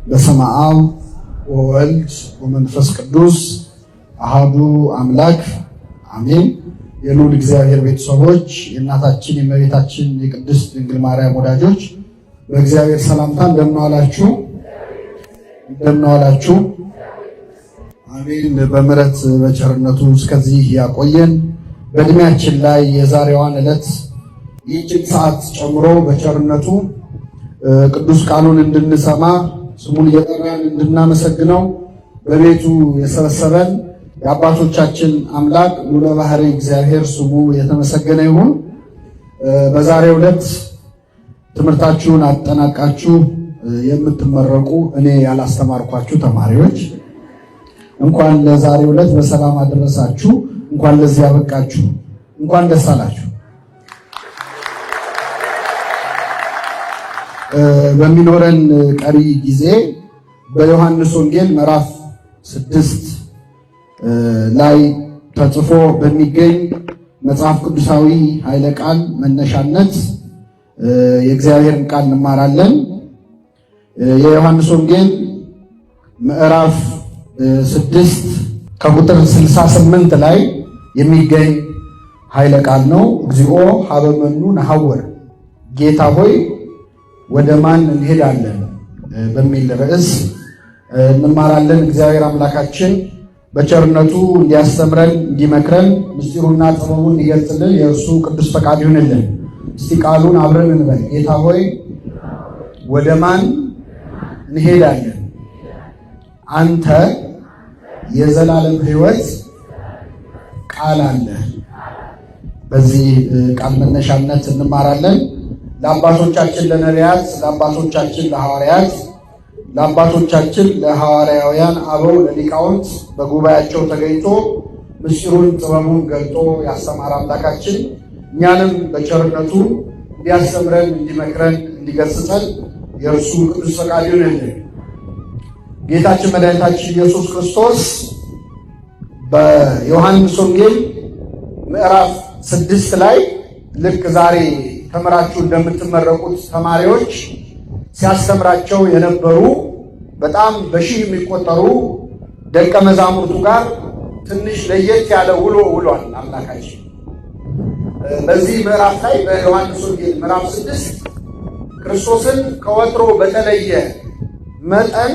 በስመ አብ ወወልድ ወመንፈስ ቅዱስ አሐዱ አምላክ አሜን። የልዑል እግዚአብሔር ቤተሰቦች፣ የእናታችን የእመቤታችን የቅድስት ድንግል ማርያም ወዳጆች በእግዚአብሔር ሰላምታ እንደምን ዋላችሁ? አሜን። በምሕረት በቸርነቱ እስከዚህ ያቆየን። በእድሜያችን ላይ የዛሬዋን ዕለት ይህችን ሰዓት ጨምሮ በቸርነቱ ቅዱስ ቃሉን እንድንሰማ ስሙን እየጠራን እንድናመሰግነው በቤቱ የሰበሰበን የአባቶቻችን አምላክ ልዑለ ባሕርይ እግዚአብሔር ስሙ የተመሰገነ ይሁን። በዛሬው ዕለት ትምህርታችሁን አጠናቃችሁ የምትመረቁ እኔ ያላስተማርኳችሁ ተማሪዎች እንኳን ለዛሬው ዕለት በሰላም አደረሳችሁ። እንኳን ለዚህ ያበቃችሁ። እንኳን ደስ አላችሁ። በሚኖረን ቀሪ ጊዜ በዮሐንስ ወንጌል ምዕራፍ 6 ላይ ተጽፎ በሚገኝ መጽሐፍ ቅዱሳዊ ኃይለ ቃል መነሻነት የእግዚአብሔርን ቃል እንማራለን። የዮሐንስ ወንጌል ምዕራፍ 6 ከቁጥር 68 ላይ የሚገኝ ኃይለ ቃል ነው። እግዚኦ ሀበ መኑ ነሐውር፣ ጌታ ሆይ ወደ ማን እንሄዳለን በሚል ርዕስ እንማራለን። እግዚአብሔር አምላካችን በቸርነቱ እንዲያስተምረን እንዲመክረን ምስጢሩና ጥበቡን እንዲገልጽልን የእርሱ ቅዱስ ፈቃድ ይሁንልን። እስቲ ቃሉን አብረን እንበል። ጌታ ሆይ ወደ ማን እንሄዳለን? አንተ የዘላለም ሕይወት ቃል አለ። በዚህ ቃል መነሻነት እንማራለን። ለአባቶቻችን ለነቢያት፣ ለአባቶቻችን ለሐዋርያት፣ ለአባቶቻችን ለሐዋርያውያን አበው ለሊቃውንት በጉባኤያቸው ተገኝቶ ምስጢሩን ጥበቡን ገልጦ ያስተማረ አምላካችን እኛንም በቸርነቱ እንዲያስተምረን እንዲመክረን እንዲገስጸን የእርሱ ቅዱስ ፈቃድ ይሁንልን። ጌታችን መድኃኒታችን ኢየሱስ ክርስቶስ በዮሐንስ ወንጌል ምዕራፍ 6 ላይ ልክ ዛሬ ተምራችሁ እንደምትመረቁት ተማሪዎች ሲያስተምራቸው የነበሩ በጣም በሺህ የሚቆጠሩ ደቀ መዛሙርቱ ጋር ትንሽ ለየት ያለ ውሎ ውሏል አምላካችን። በዚህ ምዕራፍ ላይ በዮሐንስ ወንጌል ምዕራፍ 6 ክርስቶስን ከወትሮ በተለየ መጠን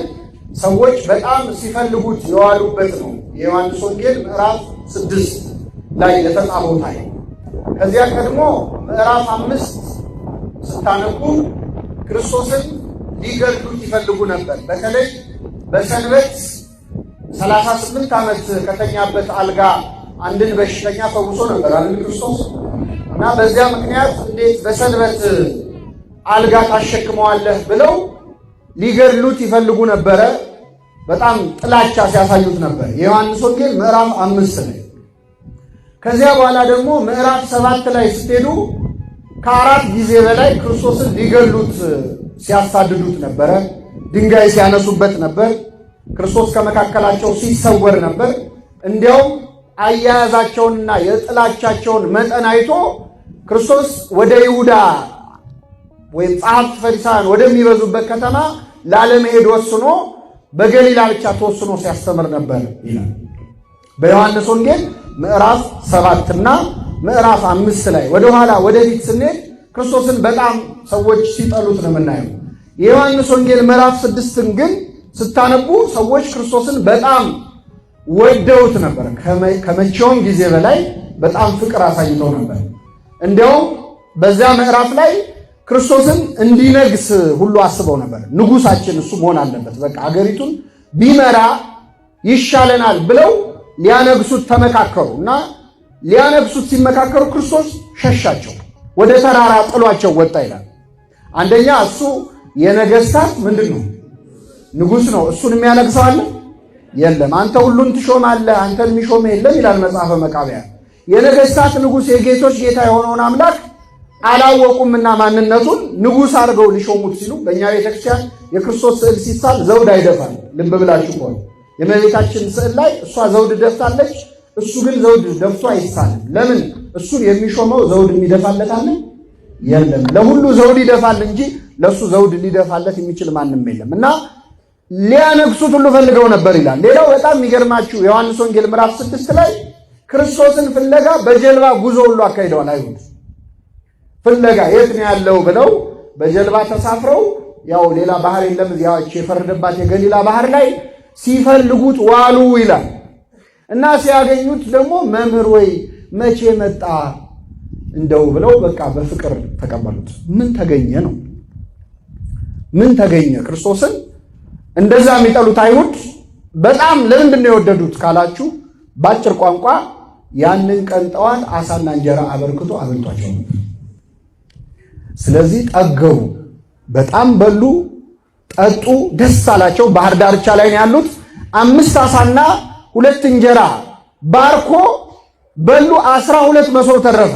ሰዎች በጣም ሲፈልጉት የዋሉበት ነው። የዮሐንስ ወንጌል ምዕራፍ 6 ላይ የተጻፈው ታሪክ ከዚያ ቀድሞ ምዕራፍ 5 ስታነቡ ክርስቶስን ሊገድሉት ይፈልጉ ነበር። በተለይ በሰንበት 38 ዓመት ከተኛበት አልጋ አንድን በሽተኛ ፈውሶ ነበር አይደል ክርስቶስ። እና በዚያ ምክንያት እንዴት በሰንበት አልጋ ታሸክመዋለህ ብለው ሊገድሉት ይፈልጉ ነበረ። በጣም ጥላቻ ሲያሳዩት ነበር። የዮሐንስ ወንጌል ምዕራፍ 5 ላይ ከዚያ በኋላ ደግሞ ምዕራፍ 7 ላይ ስትሄዱ ከ4 ጊዜ በላይ ክርስቶስን ሊገሉት ሲያሳድዱት ነበረ። ድንጋይ ሲያነሱበት ነበር። ክርስቶስ ከመካከላቸው ሲሰወር ነበር። እንዲያውም አያያዛቸውንና የጥላቻቸውን መጠን አይቶ ክርስቶስ ወደ ይሁዳ ወይም ጸሐፍት ፈሪሳውያን ወደሚበዙበት ከተማ ላለመሄድ ወስኖ በገሊላ ብቻ ተወስኖ ሲያስተምር ነበር ይላል። በዮሐንስ ወንጌል ምዕራፍ 7 እና ምዕራፍ 5 ላይ ወደኋላ ወደፊት ስንሄድ ክርስቶስን በጣም ሰዎች ሲጠሉት ነው የምናየው። የዮሐንስ ወንጌል ምዕራፍ 6ን ግን ስታነቡ ሰዎች ክርስቶስን በጣም ወደውት ነበር። ከመቼውም ጊዜ በላይ በጣም ፍቅር አሳይተው ነበር። እንዲያውም በዚያ ምዕራፍ ላይ ክርስቶስን እንዲነግስ ሁሉ አስበው ነበር። ንጉሳችን እሱ መሆን አለበት፣ በቃ አገሪቱን ቢመራ ይሻለናል ብለው ሊያነግሱት ተመካከሩ እና ሊያነግሱት ሲመካከሩ ክርስቶስ ሸሻቸው፣ ወደ ተራራ ጥሏቸው ወጣ ይላል። አንደኛ እሱ የነገስታት ምንድን ነው? ንጉስ ነው። እሱን የሚያነግሰው አለ? የለም። አንተ ሁሉን ትሾማለህ፣ አንተን የሚሾም የለም ይላል መጽሐፈ መቃብያን። የነገሥታት ንጉሥ የጌቶች ጌታ የሆነውን አምላክ አላወቁምና ማንነቱን ንጉሥ አድርገው ሊሾሙት ሲሉ በእኛ ቤተክርስቲያን የክርስቶስ ስዕል ሲሳል ዘውድ አይደፋም። ልብ ብላችሁ ከሆነ የእመቤታችን ስዕል ላይ እሷ ዘውድ ደፍታለች፣ እሱ ግን ዘውድ ደፍቶ አይሳልም። ለምን? እሱን የሚሾመው ዘውድ የሚደፋለት አለ? የለም። ለሁሉ ዘውድ ይደፋል እንጂ ለሱ ዘውድ ሊደፋለት የሚችል ማንም የለም። እና ሊያነግሱት ሁሉ ፈልገው ነበር ይላል። ሌላው በጣም የሚገርማችሁ ዮሐንስ ወንጌል ምዕራፍ 6 ላይ ክርስቶስን ፍለጋ በጀልባ ጉዞ ሁሉ አካሂደዋል። አይሁድ ፍለጋ የት ነው ያለው ብለው በጀልባ ተሳፍረው ያው ሌላ ባህር የለም እዚያች የፈረደባት የገሊላ ባህር ላይ ሲፈልጉት ዋሉ ይላል። እና ሲያገኙት ደግሞ መምህር ወይ መቼ መጣ እንደው ብለው በቃ በፍቅር ተቀበሉት። ምን ተገኘ ነው? ምን ተገኘ? ክርስቶስን እንደዛ የሚጠሉት አይሁድ በጣም ለምንድን ነው የወደዱት ካላችሁ ባጭር ቋንቋ ያንን ቀን ጠዋት አሳና እንጀራ አበርክቶ አብልቷቸው ነበር። ስለዚህ ጠገቡ፣ በጣም በሉ፣ ጠጡ፣ ደስ አላቸው። ባህር ዳርቻ ላይ ነው ያሉት። 5 ዓሣና 2 እንጀራ ባርኮ በሉ። 12 መሶብ ተረፈ።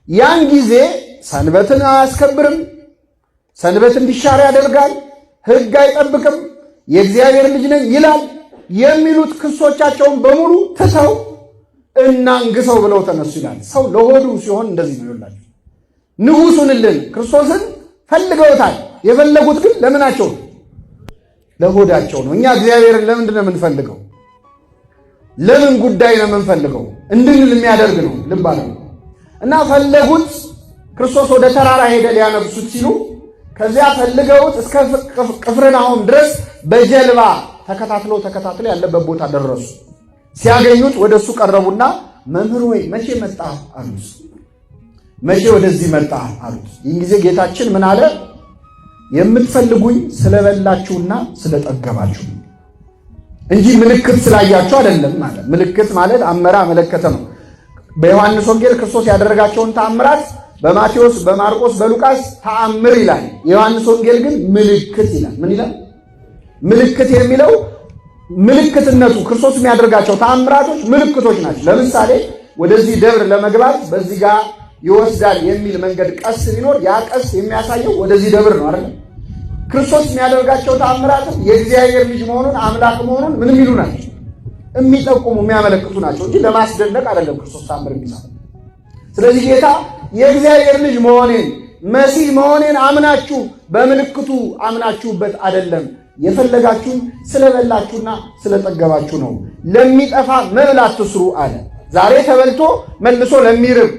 ያን ጊዜ ሰንበትን አያስከብርም፣ ሰንበት እንዲሻር ያደርጋል፣ ሕግ አይጠብቅም፣ የእግዚአብሔር ልጅ ነኝ ይላል የሚሉት ክሶቻቸውን በሙሉ ትተው እናንግሰው ብለው ተነሱ ይላል። ሰው ለሆዱ ሲሆን እንደዚህ ነው ይላል። ንጉሡንልን ክርስቶስን ፈልገውታል። የፈለጉት ግን ለምናቸው? ለሆዳቸው ነው። እኛ እግዚአብሔርን ለምንድን ነው የምንፈልገው? ለምን ጉዳይ ነው የምንፈልገው? እንድንል የሚያደርግ ነው። ልብ አለ እና ፈለጉት። ክርስቶስ ወደ ተራራ ሄደ ሊያነግሱት ሲሉ ከዚያ ፈልገውት እስከ ቅፍርናሆም ድረስ በጀልባ ተከታትለው ያለበት ቦታ ደረሱ። ሲያገኙት ወደሱ ቀረቡና መምህር ወይ መቼ መጣ አሉት። መቼ ወደዚህ መጣ አሉት። ይህን ጊዜ ጌታችን ምን አለ? የምትፈልጉኝ ስለበላችሁና ስለጠገባችሁ እንጂ ምልክት ስላያችሁ አይደለም ማለት። ምልክት ማለት አመራ መለከተ ነው። በዮሐንስ ወንጌል ክርስቶስ ያደረጋቸውን ተአምራት በማቴዎስ፣ በማርቆስ፣ በሉቃስ ተአምር ይላል። የዮሐንስ ወንጌል ግን ምልክት ይላል። ምን ይላል? ምልክት የሚለው ምልክትነቱ ክርስቶስ የሚያደርጋቸው ተአምራቶች ምልክቶች ናቸው። ለምሳሌ ወደዚህ ደብር ለመግባት በዚህ ጋር ይወስዳል የሚል መንገድ ቀስ ቢኖር ያ ቀስ የሚያሳየው ወደዚህ ደብር ነው አይደል? ክርስቶስ የሚያደርጋቸው ተአምራትም የእግዚአብሔር ልጅ መሆኑን አምላክ መሆኑን ምንም ይሉ ናቸው፣ የሚጠቁሙ የሚያመለክቱ ናቸው እንጂ ለማስደነቅ አይደለም ክርስቶስ ተአምር የሚሰራው። ስለዚህ ጌታ የእግዚአብሔር ልጅ መሆኔን መሲህ መሆኔን አምናችሁ በምልክቱ አምናችሁበት አይደለም። የፈለጋችሁን ስለበላችሁና ስለጠገባችሁ ነው። ለሚጠፋ መብል አትስሩ አለ። ዛሬ ተበልቶ መልሶ ለሚርብ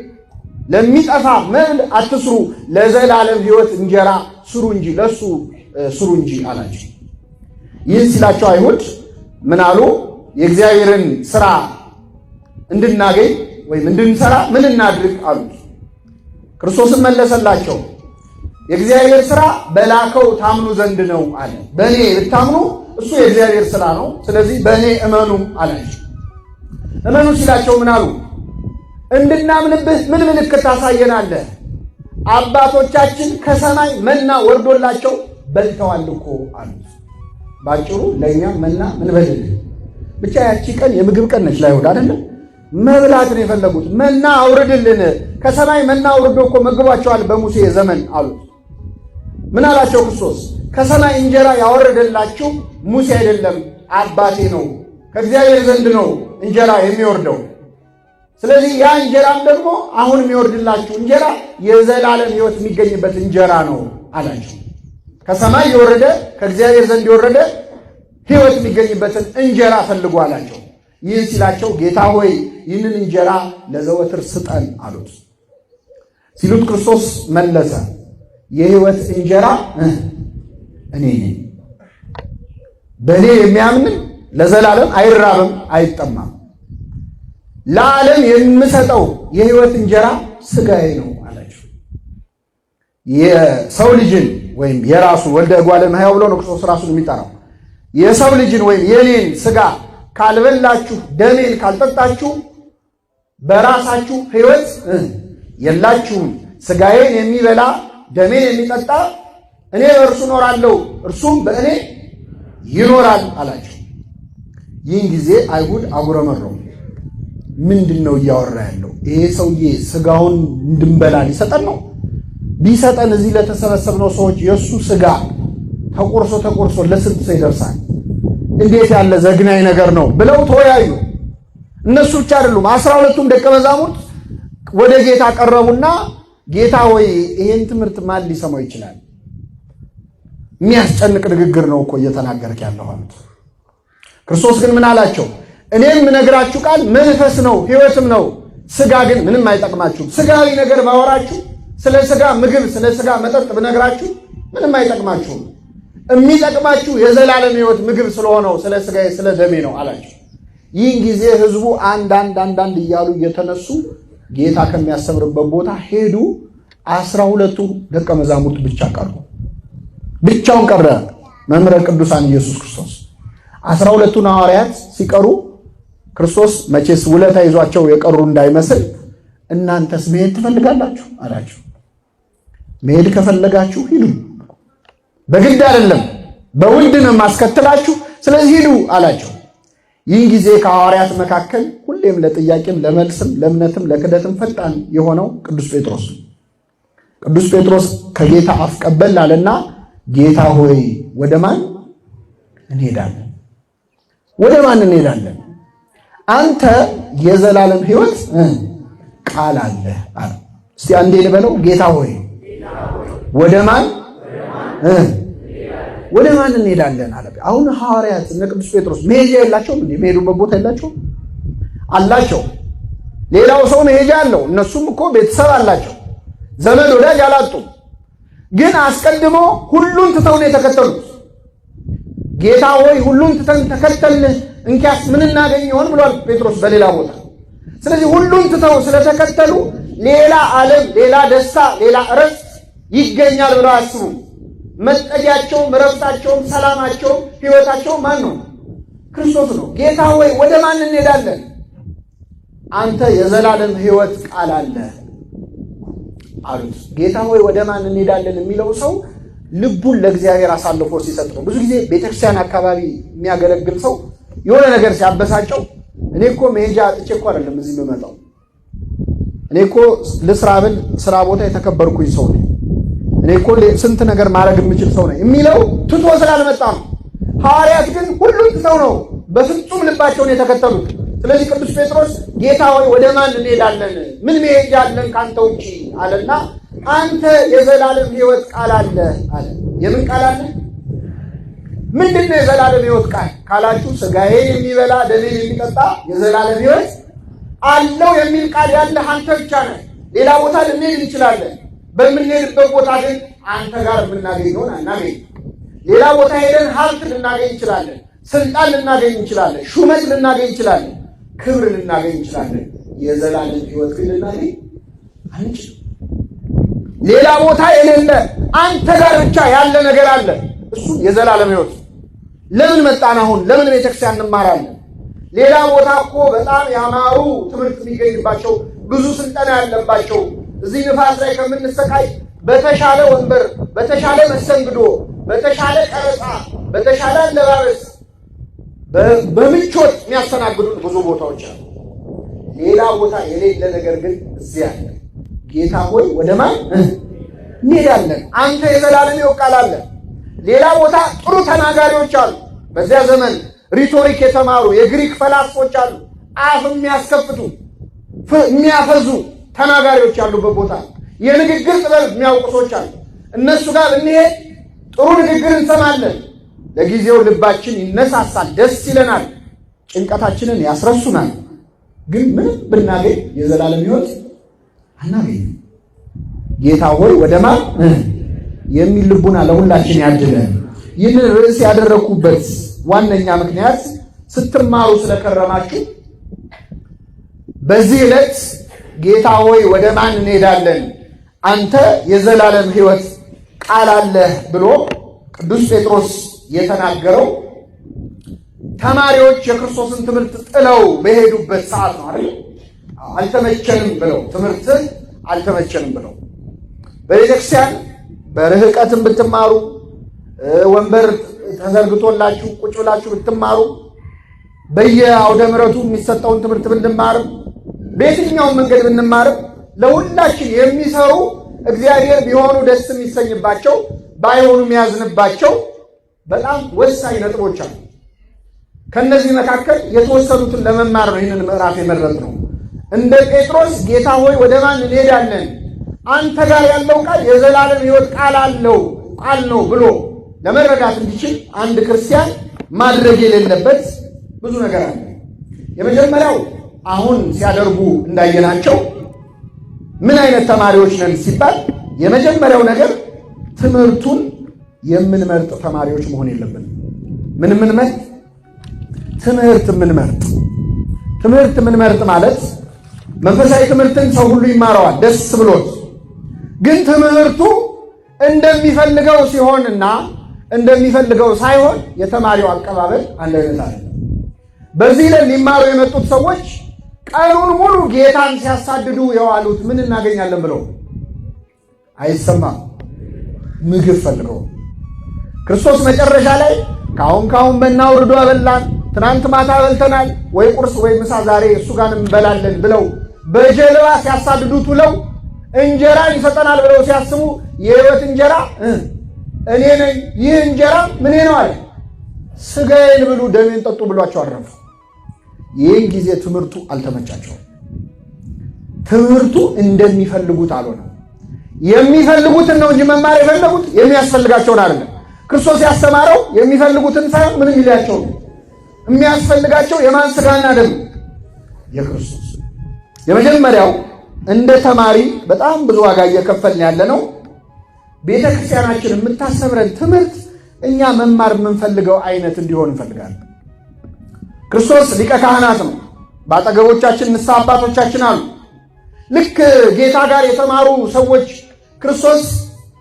ለሚጠፋ መብል አትስሩ፣ ለዘላለም ሕይወት እንጀራ ስሩ እንጂ ለሱ ስሩ እንጂ አላቸው። ይህን ሲላቸው አይሁድ ምን አሉ? የእግዚአብሔርን ስራ እንድናገኝ ወይም እንድንሰራ ምን እናድርግ አሉት። ክርስቶስም መለሰላቸው፣ የእግዚአብሔር ስራ በላከው ታምኑ ዘንድ ነው አለ። በእኔ ብታምኑ እሱ የእግዚአብሔር ስራ ነው፣ ስለዚህ በእኔ እመኑ አላቸው። እመኑ ሲላቸው ምን አሉ? እንድናምንብህ ምን ምልክት ታሳየናለህ? አባቶቻችን ከሰማይ መና ወርዶላቸው በልተዋል እኮ አሉት። ባጭሩ ለእኛ መና ምን በልልህ? ብቻ ያቺ ቀን የምግብ ቀን ነች ለአይሁድ አይደለም? መብላት ነው የፈለጉት። መና አውርድልን፣ ከሰማይ መና አውርዶ እኮ መግቧቸዋል በሙሴ ዘመን አሉት። ምን አላቸው ክርስቶስ? ከሰማይ እንጀራ ያወረደላችሁ ሙሴ አይደለም አባቴ ነው፣ ከእግዚአብሔር ዘንድ ነው እንጀራ የሚወርደው። ስለዚህ ያ እንጀራም ደግሞ አሁን የሚወርድላችሁ እንጀራ የዘላለም ሕይወት የሚገኝበት እንጀራ ነው አላቸው። ከሰማይ የወረደ ከእግዚአብሔር ዘንድ የወረደ ሕይወት የሚገኝበትን እንጀራ ፈልጉ አላቸው። ይህን ሲላቸው ጌታ ሆይ ይህንን እንጀራ ለዘወትር ስጠን አሉት። ሲሉት ክርስቶስ መለሰ፣ የሕይወት እንጀራ እኔ ነኝ። በእኔ የሚያምን ለዘላለም አይራብም አይጠማም። ለዓለም የምሰጠው የሕይወት እንጀራ ሥጋዬ ነው አላቸው። የሰው ልጅን ወይም የራሱ ወልደ እጓለ እመሕያው ብሎ ነው ክርስቶስ ራሱን የሚጠራው። የሰው ልጅን ወይም የኔን ሥጋ ካልበላችሁ ደሜን ካልጠጣችሁ በራሳችሁ ሕይወት የላችሁም። ሥጋዬን የሚበላ ደሜን የሚጠጣ እኔ በእርሱ እኖራለሁ እርሱም በእኔ ይኖራል አላቸው። ይህን ጊዜ አይሁድ አጉረመረሙ። ምንድነው እያወራ ያለው? ይሄ ሰውዬ ስጋውን እንድንበላ ሊሰጠን ነው? ቢሰጠን እዚህ ለተሰበሰብነው ሰዎች የሱ ስጋ ተቆርሶ ለስንት ሰው ይደርሳል? እንዴት ያለ ዘግናኝ ነገር ነው ብለው ተወያዩ። እነሱ ብቻ አይደሉም፣ 12ቱም ደቀ መዛሙርት ወደ ጌታ ቀረቡና ጌታ ሆይ ይሄን ትምህርት ማን ሊሰማው ይችላል? የሚያስጨንቅ ንግግር ነው እኮ እየተናገርክ ያለው አሉት። ክርስቶስ ግን ምን አላቸው? እኔም የምነግራችሁ ቃል መንፈስ ነው ሕይወትም ነው፣ ስጋ ግን ምንም አይጠቅማችሁም። ስጋዊ ነገር ባወራችሁ፣ ስለ ስጋ ምግብ፣ ስለ ስጋ መጠጥ ብነግራችሁ ምንም አይጠቅማችሁም። የሚጠቅማችሁ የዘላለም ሕይወት ምግብ ስለሆነው ስለ ስጋዬ ስለ ደሜ ነው አላቸው። ይህን ጊዜ ህዝቡ አንዳንድ እያሉ እየተነሱ ጌታ ከሚያስተምርበት ቦታ ሄዱ። 12ቱ ደቀ መዛሙርት ብቻ ቀሩ። ብቻውን ቀረ መምህረ ቅዱሳን ኢየሱስ ክርስቶስ። 12ቱን ሐዋርያት ሲቀሩ ክርስቶስ መቼስ ውለታ ይዟቸው የቀሩ እንዳይመስል እናንተስ መሄድ ትፈልጋላችሁ አላቸው። መሄድ ከፈለጋችሁ ሂዱ፣ በግድ አይደለም በውድ ነው ማስከተላችሁ፣ ስለዚህ ሂዱ አላቸው። ይህን ጊዜ ከሐዋርያት መካከል ሁሌም ለጥያቄም ለመልስም ለእምነትም ለክደትም ፈጣን የሆነው ቅዱስ ጴጥሮስ ከጌታ አፍ ቀበል አለና ጌታ ሆይ ወደ ማን እንሄዳለን? ወደ ማን እንሄዳለን? አንተ የዘላለም ሕይወት ቃል አለ አለ። እስቲ አንዴ ልበለው፣ ጌታ ሆይ ወደ ማን እንሄዳለን አለ። አሁን ሐዋርያት እነ ቅዱስ ጴጥሮስ መሄጃ የላቸውም እንዴ? መሄዱበት ቦታ የላቸውም? አላቸው። ሌላው ሰው መሄጃ አለው። እነሱም እኮ ቤተሰብ አላቸው፣ ዘመድ ወዳጅ አላጡም። ግን አስቀድሞ ሁሉን ትተው ነው የተከተሉት። ጌታ ሆይ ሁሉን ትተን ተከተልን፣ እንኪያስ ምን እናገኝ ይሆን ብሏል ጴጥሮስ በሌላ ቦታ። ስለዚህ ሁሉን ትተው ስለተከተሉ ሌላ ዓለም፣ ሌላ ደስታ፣ ሌላ እረፍት ይገኛል ብለው አያስቡም። መጠጊያቸውም እረፍታቸውም ሰላማቸውም ሕይወታቸውም ማን ነው? ክርስቶስ ነው። ጌታ ሆይ ወደ ማን እንሄዳለን? አንተ የዘላለም ሕይወት ቃል አለ አሉት። ጌታ ሆይ ወደ ማን እንሄዳለን የሚለው ሰው ልቡን ለእግዚአብሔር አሳልፎ ሲሰጥ ነው። ብዙ ጊዜ ቤተክርስቲያን አካባቢ የሚያገለግል ሰው የሆነ ነገር ሲያበሳጨው እኔ እኮ መሄጃ አጥቼ እኮ አይደለም እዚህ የምመጣው፣ እኔ እኮ ልስራ ብል ስራ ቦታ የተከበርኩኝ ሰው ነኝ፣ እኔ እኮ ስንት ነገር ማድረግ የምችል ሰው ነኝ የሚለው ትቶ ስላልመጣ ነው። ሐዋርያት ግን ሁሉም ትተው ነው በፍጹም ልባቸውን የተከተሉት። ስለዚህ ቅዱስ ጴጥሮስ ጌታ ሆይ ወደ ማን እንሄዳለን? ምን መሄጃ አለን ካንተ ውጪ አለና አንተ የዘላለም ሕይወት ቃል አለ አለ። የምን ቃል አለ? ምንድን ነው የዘላለም ሕይወት ቃል ካላችሁ፣ ስጋዬን የሚበላ ደሜን የሚጠጣ የዘላለም ሕይወት አለው የሚል ቃል ያለ አንተ ብቻ ነህ። ሌላ ቦታ ልንሄድ እንችላለን። በምንሄድበት ቦታ ግን አንተ ጋር የምናገኘውን አናገኝ። ሌላ ቦታ ሄደን ሀብት ልናገኝ እንችላለን፣ ስልጣን ልናገኝ እንችላለን፣ ሹመት ልናገኝ እንችላለን፣ ክብር ልናገኝ እንችላለን። የዘላለም ሕይወት ግን ልናገኝ አንችልም። ሌላ ቦታ የሌለ አንተ ጋር ብቻ ያለ ነገር አለ፣ እሱም የዘላለም ሕይወት። ለምን መጣን አሁን? ለምን ቤተክርስቲያን እንማራለን? ሌላ ቦታ እኮ በጣም ያማሩ ትምህርት የሚገኝባቸው ብዙ ስልጠና ያለባቸው፣ እዚህ ንፋስ ላይ ከምንሰቃይ በተሻለ ወንበር፣ በተሻለ መስተንግዶ፣ በተሻለ ቀረጻ፣ በተሻለ አለባበስ፣ በምቾት የሚያስተናግዱን ብዙ ቦታዎች አሉ። ሌላ ቦታ የሌለ ነገር ግን እዚህ አለ። ጌታ ሆይ ወደ ማን እንሄዳለን? አንተ የዘላለም ሕይወት ቃል አለ። ሌላ ቦታ ጥሩ ተናጋሪዎች አሉ። በዚያ ዘመን ሪቶሪክ የተማሩ የግሪክ ፈላስፎች አሉ። አፍ የሚያስከፍቱ የሚያፈዙ ተናጋሪዎች ያሉበት ቦታ፣ የንግግር ጥበብ የሚያውቁ ሰዎች አሉ። እነሱ ጋር ብንሄድ ጥሩ ንግግር እንሰማለን። ለጊዜው ልባችን ይነሳሳል፣ ደስ ይለናል፣ ጭንቀታችንን ያስረሱናል። ግን ምንም ብናገኝ የዘላለም ሕይወት አናገኝም። ጌታ ሆይ ወደ ማን የሚል ልቡና ለሁላችን ያድለን። ይህንን ርዕስ ያደረኩበት ዋነኛ ምክንያት ስትማሩ ስለከረማችሁ በዚህ ዕለት ጌታ ሆይ ወደ ማን እንሄዳለን? አንተ የዘላለም ሕይወት ቃል አለህ ብሎ ቅዱስ ጴጥሮስ የተናገረው ተማሪዎች የክርስቶስን ትምህርት ጥለው በሄዱበት ሰዓት ነው አይደል? አልተመቸንም ብለው ትምህርትን አልተመቸንም ብለው በቤተክርስቲያን በርህቀትም ብትማሩ ወንበር ተዘርግቶላችሁ ቁጭ ብላችሁ ብትማሩ በየአውደ ምሕረቱ የሚሰጠውን ትምህርት ብንማር በየትኛውም መንገድ ብንማር ለሁላችን የሚሰሩ እግዚአብሔር ቢሆኑ ደስ የሚሰኝባቸው ባይሆኑ የሚያዝንባቸው በጣም ወሳኝ ነጥቦች አሉ። ከነዚህ መካከል የተወሰኑትን ለመማር ነው ይህንን ምዕራፍ የመረጥነው። እንደ ጴጥሮስ ጌታ ሆይ ወደ ማን እንሄዳለን? አንተ ጋር ያለው ቃል የዘላለም ሕይወት ቃል ነው ብሎ ለመረዳት እንዲችል አንድ ክርስቲያን ማድረግ የሌለበት ብዙ ነገር አለ። የመጀመሪያው አሁን ሲያደርጉ እንዳየናቸው ምን አይነት ተማሪዎች ነን ሲባል የመጀመሪያው ነገር ትምህርቱን የምንመርጥ ተማሪዎች መሆን የለብንም። ምንመርጥ? ትምህርት የምንመርጥ ማለት መንፈሳዊ ትምህርትን ሰው ሁሉ ይማረዋል ደስ ብሎት፣ ግን ትምህርቱ እንደሚፈልገው ሲሆንና እንደሚፈልገው ሳይሆን የተማሪው አቀባበል አንድ አይነት አይደለም። በዚህ ላይ ሊማሩ የመጡት ሰዎች ቀኑን ሙሉ ጌታን ሲያሳድዱ የዋሉት ምን እናገኛለን ብለው አይሰማም። ምግብ ፈልገው ክርስቶስ መጨረሻ ላይ ካሁን መና አውርዶ አበላን፣ ትናንት ማታ በልተናል፣ ወይ ቁርስ ወይ ምሳ ዛሬ እሱ ጋር እንበላለን ብለው በጀልባ ሲያሳድዱት ውለው እንጀራ ይሰጠናል ብለው ሲያስቡ የሕይወት እንጀራ እኔ ነኝ፣ ይህ እንጀራ ምን ነው አለ፣ ሥጋዬን ብሉ ደሜን ጠጡ ብሏቸው አረፉ። ይህን ጊዜ ትምህርቱ አልተመቻቸውም። ትምህርቱ እንደሚፈልጉት አልሆነም። የሚፈልጉትን ነው እንጂ መማር የፈለጉት የሚያስፈልጋቸውን አይደለም። ክርስቶስ ያስተማረው የሚፈልጉትን ሳይሆን ምንም ይላቸው የሚያስፈልጋቸው የማን ሥጋና ደም? የክርስቶስ። የመጀመሪያው እንደ ተማሪ በጣም ብዙ ዋጋ እየከፈልን ያለ ነው። ቤተ ክርስቲያናችን የምታስተምረን ትምህርት እኛ መማር የምንፈልገው አይነት እንዲሆን እንፈልጋለን። ክርስቶስ ሊቀ ካህናት ነው። በአጠገቦቻችን ንስሐ አባቶቻችን አሉ። ልክ ጌታ ጋር የተማሩ ሰዎች ክርስቶስ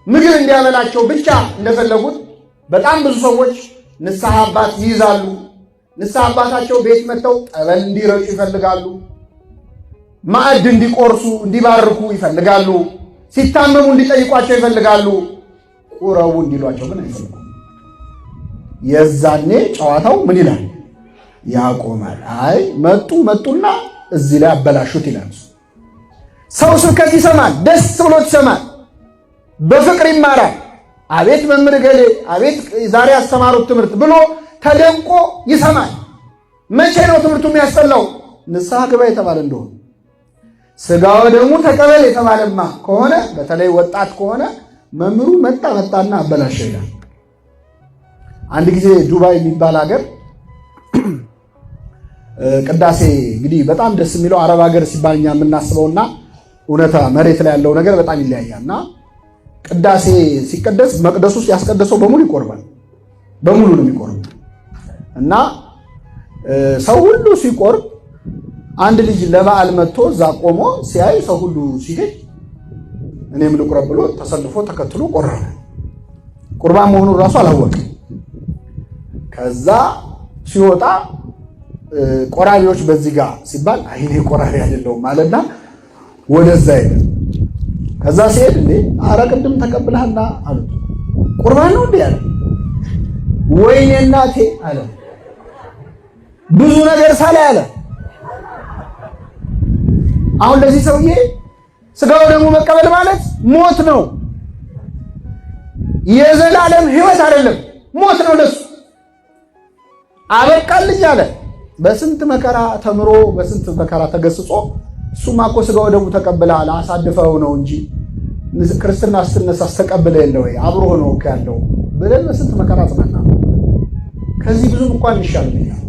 ምግብ እንዲያበላቸው ብቻ እንደፈለጉት በጣም ብዙ ሰዎች ንስሐ አባት ይይዛሉ። ንስሐ አባታቸው ቤት መጥተው ጠበል እንዲረጩ ይፈልጋሉ። ማዕድ እንዲቆርሱ እንዲባርኩ ይፈልጋሉ። ሲታመሙ እንዲጠይቋቸው ይፈልጋሉ። ቁረቡ እንዲሏቸው ግን አይፈልጉም። የዛኔ ጨዋታው ምን ይላል? ያቆማል። አይ መጡና እዚህ ላይ አበላሹት ይላል። ሰው ስብከት ይሰማል፣ ደስ ብሎት ይሰማል፣ በፍቅር ይማራል። አቤት መምህር ገሌ፣ አቤት ዛሬ ያስተማሩት ትምህርት ብሎ ተደንቆ ይሰማል። መቼ ነው ትምህርቱ የሚያስጠላው? ንስሐ ግባ የተባለ እንደሆነ ሥጋ ወደሙ ተቀበል የተባለማ ከሆነ በተለይ ወጣት ከሆነ መምህሩ መጣና አበላሸ ይላል። አንድ ጊዜ ዱባይ የሚባል ሀገር ቅዳሴ እንግዲህ በጣም ደስ የሚለው አረብ ሀገር ሲባል እኛ የምናስበውና እውነታ መሬት ላይ ያለው ነገር በጣም ይለያያልና ቅዳሴ ሲቀደስ መቅደስ ውስጥ ያስቀደሰው በሙሉ ይቆርባል። በሙሉ ነው የሚቆርብ እና ሰው ሁሉ ሲቆርብ አንድ ልጅ ለበዓል መጥቶ እዛ ቆሞ ሲያይ ሰው ሁሉ ሲሄድ እኔም ልቁረብ ብሎ ተሰልፎ ተከትሎ ቆረበ። ቁርባን መሆኑን ራሱ አላወቅም። ከዛ ሲወጣ ቆራቢዎች በዚህ ጋር ሲባል አይኔ ቆራቢ አይደለሁም ማለትና ወደዛ ሄደ። ከዛ ሲሄድ እንዴ ኧረ ቅድም ተቀብለሃልና አሉት። ቁርባን ነው እንዴ አለ። ወይኔ እናቴ አለ። ብዙ ነገር ሳለ አለ። አሁን ለዚህ ሰውዬ ሥጋው ደግሞ መቀበል ማለት ሞት ነው። የዘላለም ሕይወት አይደለም፣ ሞት ነው ለሱ። አበቃልኝ አለ። በስንት መከራ ተምሮ በስንት መከራ ተገስጾ እሱማ እኮ ሥጋው ደግሞ ተቀብለሃል አሳድፈው ነው እንጂ ክርስትና ስትነሳ ተቀብለ የለ ወይ አብሮ ነው እኮ ያለው ብለን በስንት መከራ ጽናና ከዚህ ብዙም እንኳን ይሻልኛል።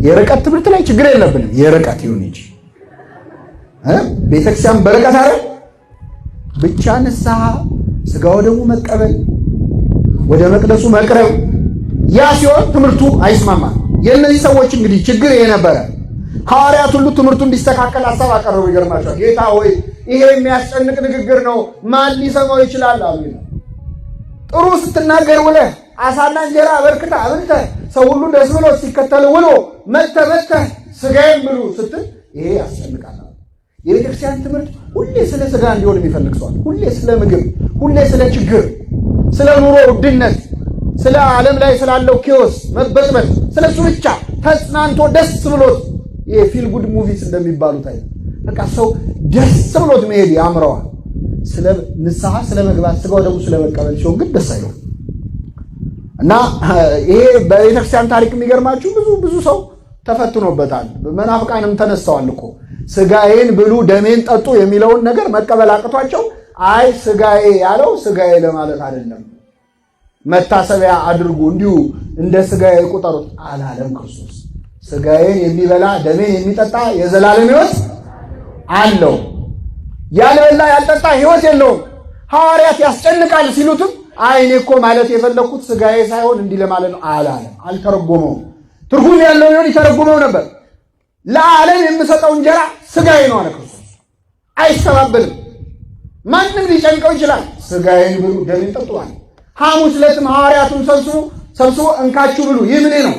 የርቀት ትምህርት ላይ ችግር የለብንም። የርቀት ይሁን እንጂ ቤተክርስቲያን በርቀት አይደል? ብቻ ንስሐ ሥጋው ደግሞ መቀበል ወደ መቅደሱ መቅረብ ያ ሲሆን ትምህርቱ አይስማማም። የእነዚህ ሰዎች እንግዲህ ችግር ይሄ ነበረ። ሐዋርያት ሁሉ ትምህርቱ እንዲስተካከል ሐሳብ አቀረቡ። ይገርማቸዋል። ጌታ ሆይ ይሄ የሚያስጨንቅ ንግግር ነው፣ ማን ሊሰማው ይችላል አሉ። ጥሩ ስትናገር ውለህ አሳና እንጀራ አበርክተህ አብልተህ ሰው ሁሉ ደስ ብሎ ሲከተል ውሎ መተህ ሥጋዬን ብሉ ስትል ይሄ ያስጨንቃል። የቤተክርስቲያን ትምህርት ሁሌ ስለ ሥጋ እንዲሆን የሚፈልግ ሰዋል። ሁሌ ስለ ምግብ፣ ሁሌ ስለ ችግር፣ ስለ ኑሮ ውድነት፣ ስለ ዓለም ላይ ስላለው ኪዮስ መበጥበጥ፣ ስለሱ ብቻ ተጽናንቶ ደስ ብሎት የፊል ጉድ ሙቪስ እንደሚባሉት አይደል በቃ ሰው ደስ ብሎት መሄድ ያምረዋል። ስለ ንስሐ ስለ መግባት ስጋው ደግሞ ስለ መቀበል ሲሆን ግን ደስ አይለው እና ይሄ በቤተክርስቲያን ታሪክ የሚገርማችሁ ብዙ ሰው ተፈትኖበታል። መናፍቃንም ተነስተዋል እኮ ስጋዬን ብሉ ደሜን ጠጡ የሚለውን ነገር መቀበል አቅቷቸው አይ ስጋዬ ያለው ስጋዬ ለማለት አይደለም መታሰቢያ አድርጉ እንዲሁ እንደ ስጋዬ ቁጠሩት አላለም ክርስቶስ። ስጋዬን የሚበላ ደሜን የሚጠጣ የዘላለም ሕይወት አለው፣ ያልበላ ያልጠጣ ሕይወት የለውም። ሐዋርያት ያስጨንቃል ሲሉትም አይ እኔ እኮ ማለት የፈለኩት ስጋዬ ሳይሆን እንዲህ ለማለት ነው አላለም። አልተረጎመውም። ትርጉም ያለው ቢሆን ይተረጉመው ነበር። ለዓለም የምሰጠው እንጀራ ስጋዬ ነው አለ ክርስቶስ። አይስተባበልም። ማንም ሊጨንቀው ይችላል። ስጋዬን ብሉ ደሜን ጠጡ አለ። ሐሙስ ዕለትም ሐዋርያቱን ሰብስቦ እንካችሁ ብሉ ይህ ምኔ ነው።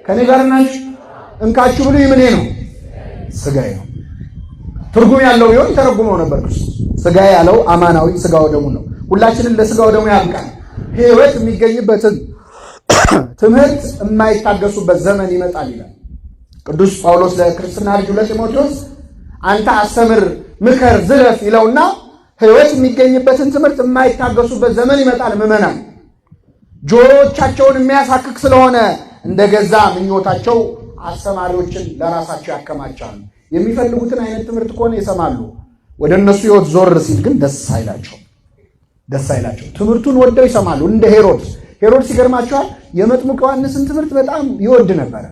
ከኔ ጋር ናችሁ? እንካችሁ ብሉ ይህ ምኔ ነው፣ ስጋዬ ነው። ትርጉም ያለው ቢሆን ይተረጉመው ነበር ክርስቶስ። ስጋዬ ያለው አማናዊ ስጋው ደሙ ነው። ሁላችንም ለስጋው ደሙ ያብቃል። ሕይወት የሚገኝበትን ትምህርት የማይታገሱበት ዘመን ይመጣል ይላል ቅዱስ ጳውሎስ ለክርስትና ልጁ ለጢሞቴዎስ። አንተ አስተምር፣ ምከር፣ ዝለፍ ይለውና ሕይወት የሚገኝበትን ትምህርት የማይታገሱበት ዘመን ይመጣል። ምዕመናን ጆሮቻቸውን የሚያሳክክ ስለሆነ እንደገዛ ምኞታቸው አስተማሪዎችን ለራሳቸው ያከማቻሉ። የሚፈልጉትን አይነት ትምህርት ከሆነ ይሰማሉ። ወደ እነሱ ሕይወት ዞር ሲል ግን ደስ አይላቸው። ትምህርቱን ወደው ይሰማሉ። እንደ ሄሮድስ ይገርማቸዋል። የመጥምቁ ዮሐንስን ትምህርት በጣም ይወድ ነበረ።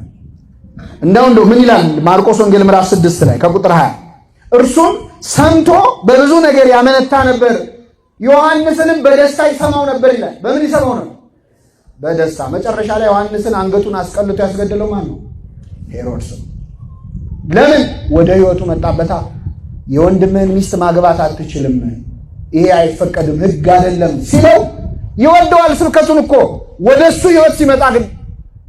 እንደው ምን ይላል ማርቆስ ወንጌል ምዕራፍ 6 ላይ ከቁጥር 20 እርሱም ሰምቶ በብዙ ነገር ያመነታ ነበር፣ ዮሐንስንም በደስታ ይሰማው ነበር ይላል። በምን ይሰማው ነበር? በደስታ። መጨረሻ ላይ ዮሐንስን አንገቱን አስቀልቶ ያስገደለው ማን ነው? ሄሮድስ። ለምን? ወደ ሕይወቱ መጣበታ። የወንድምህን ሚስት ማግባት አትችልም፣ ይሄ አይፈቀድም፣ ሕግ አይደለም ሲለው ይወደዋል ስብከቱን እኮ። ወደሱ ሕይወት ሲመጣ ግን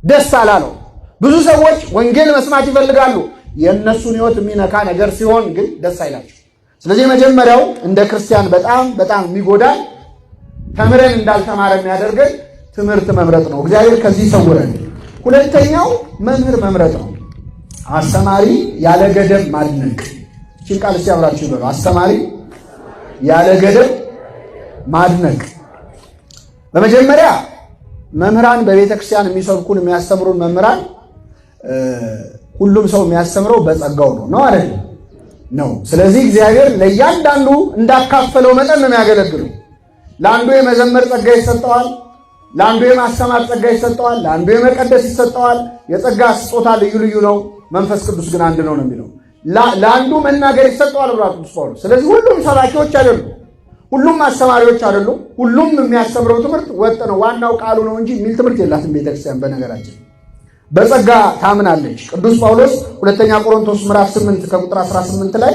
ደስ አላለው። ብዙ ሰዎች ወንጌል መስማት ይፈልጋሉ፣ የእነሱን ሕይወት የሚነካ ነገር ሲሆን ግን ደስ አይላቸው። ስለዚህ መጀመሪያው እንደ ክርስቲያን በጣም የሚጎዳን ተምረን እንዳልተማረ የሚያደርገን ትምህርት መምረጥ ነው። እግዚአብሔር ከዚህ ይሰውረን። ሁለተኛው መምህር መምረጥ ነው። አስተማሪ ያለ ገደብ ማድነቅ። እቺን ቃል እስቲ አብራችሁ ይበሉ። አስተማሪ ያለ ገደብ ማድነቅ። በመጀመሪያ መምህራን በቤተ ክርስቲያን የሚሰብኩን የሚያስተምሩን መምህራን ሁሉም ሰው የሚያስተምረው በጸጋው ነው አይደል? ነው። ስለዚህ እግዚአብሔር ለእያንዳንዱ እንዳካፈለው መጠን ነው የሚያገለግለው። ለአንዱ የመዘመር ጸጋ ይሰጠዋል፣ ለአንዱ የማስተማር ጸጋ ይሰጠዋል፣ ለአንዱ የመቀደስ ይሰጠዋል። የጸጋ ስጦታ ልዩ ልዩ ነው፣ መንፈስ ቅዱስ ግን አንድ ነው የሚለው። ለአንዱ መናገር ይሰጠዋል ብሏል ቅዱስ ጳውሎስ። ስለዚህ ሁሉም ሰባኪዎች አይደሉም፣ ሁሉም አስተማሪዎች አይደሉም። ሁሉም የሚያስተምረው ትምህርት ወጥ ነው፣ ዋናው ቃሉ ነው እንጂ የሚል ትምህርት የላትም ቤተክርስቲያን። በነገራችን በጸጋ ታምናለች። ቅዱስ ጳውሎስ ሁለተኛ ቆሮንቶስ ምዕራፍ 8 ከቁጥር 18 ላይ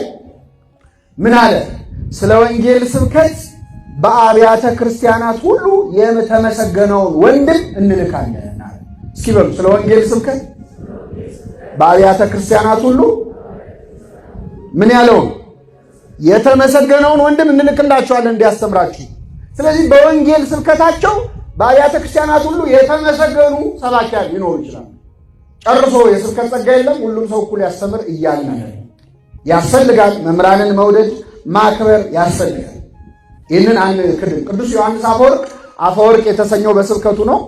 ምን አለ? ስለ ወንጌል ስብከት በአብያተ ክርስቲያናት ሁሉ የተመሰገነውን ወንድም እንልካለን አለ። እስኪ በሉ ስለ ወንጌል ስብከት በአብያተ ክርስቲያናት ሁሉ ምን ያለው? የተመሰገነውን ወንድም እንልክላቸዋለን እንዲያስተምራችሁ። ስለዚህ በወንጌል ስብከታቸው በአብያተ ክርስቲያናት ሁሉ የተመሰገኑ ሰባኪያን ሊኖሩ ይችላል። ጨርሶ የስብከት ጸጋ የለም፣ ሁሉም ሰው እኩል ያስተምር እያልን ያስፈልጋል። መምህራንን መውደድ ማክበር ያስፈልጋል። ይህንን አንክድም። ቅዱስ ዮሐንስ አፈወርቅ የተሰኘው በስብከቱ ነው።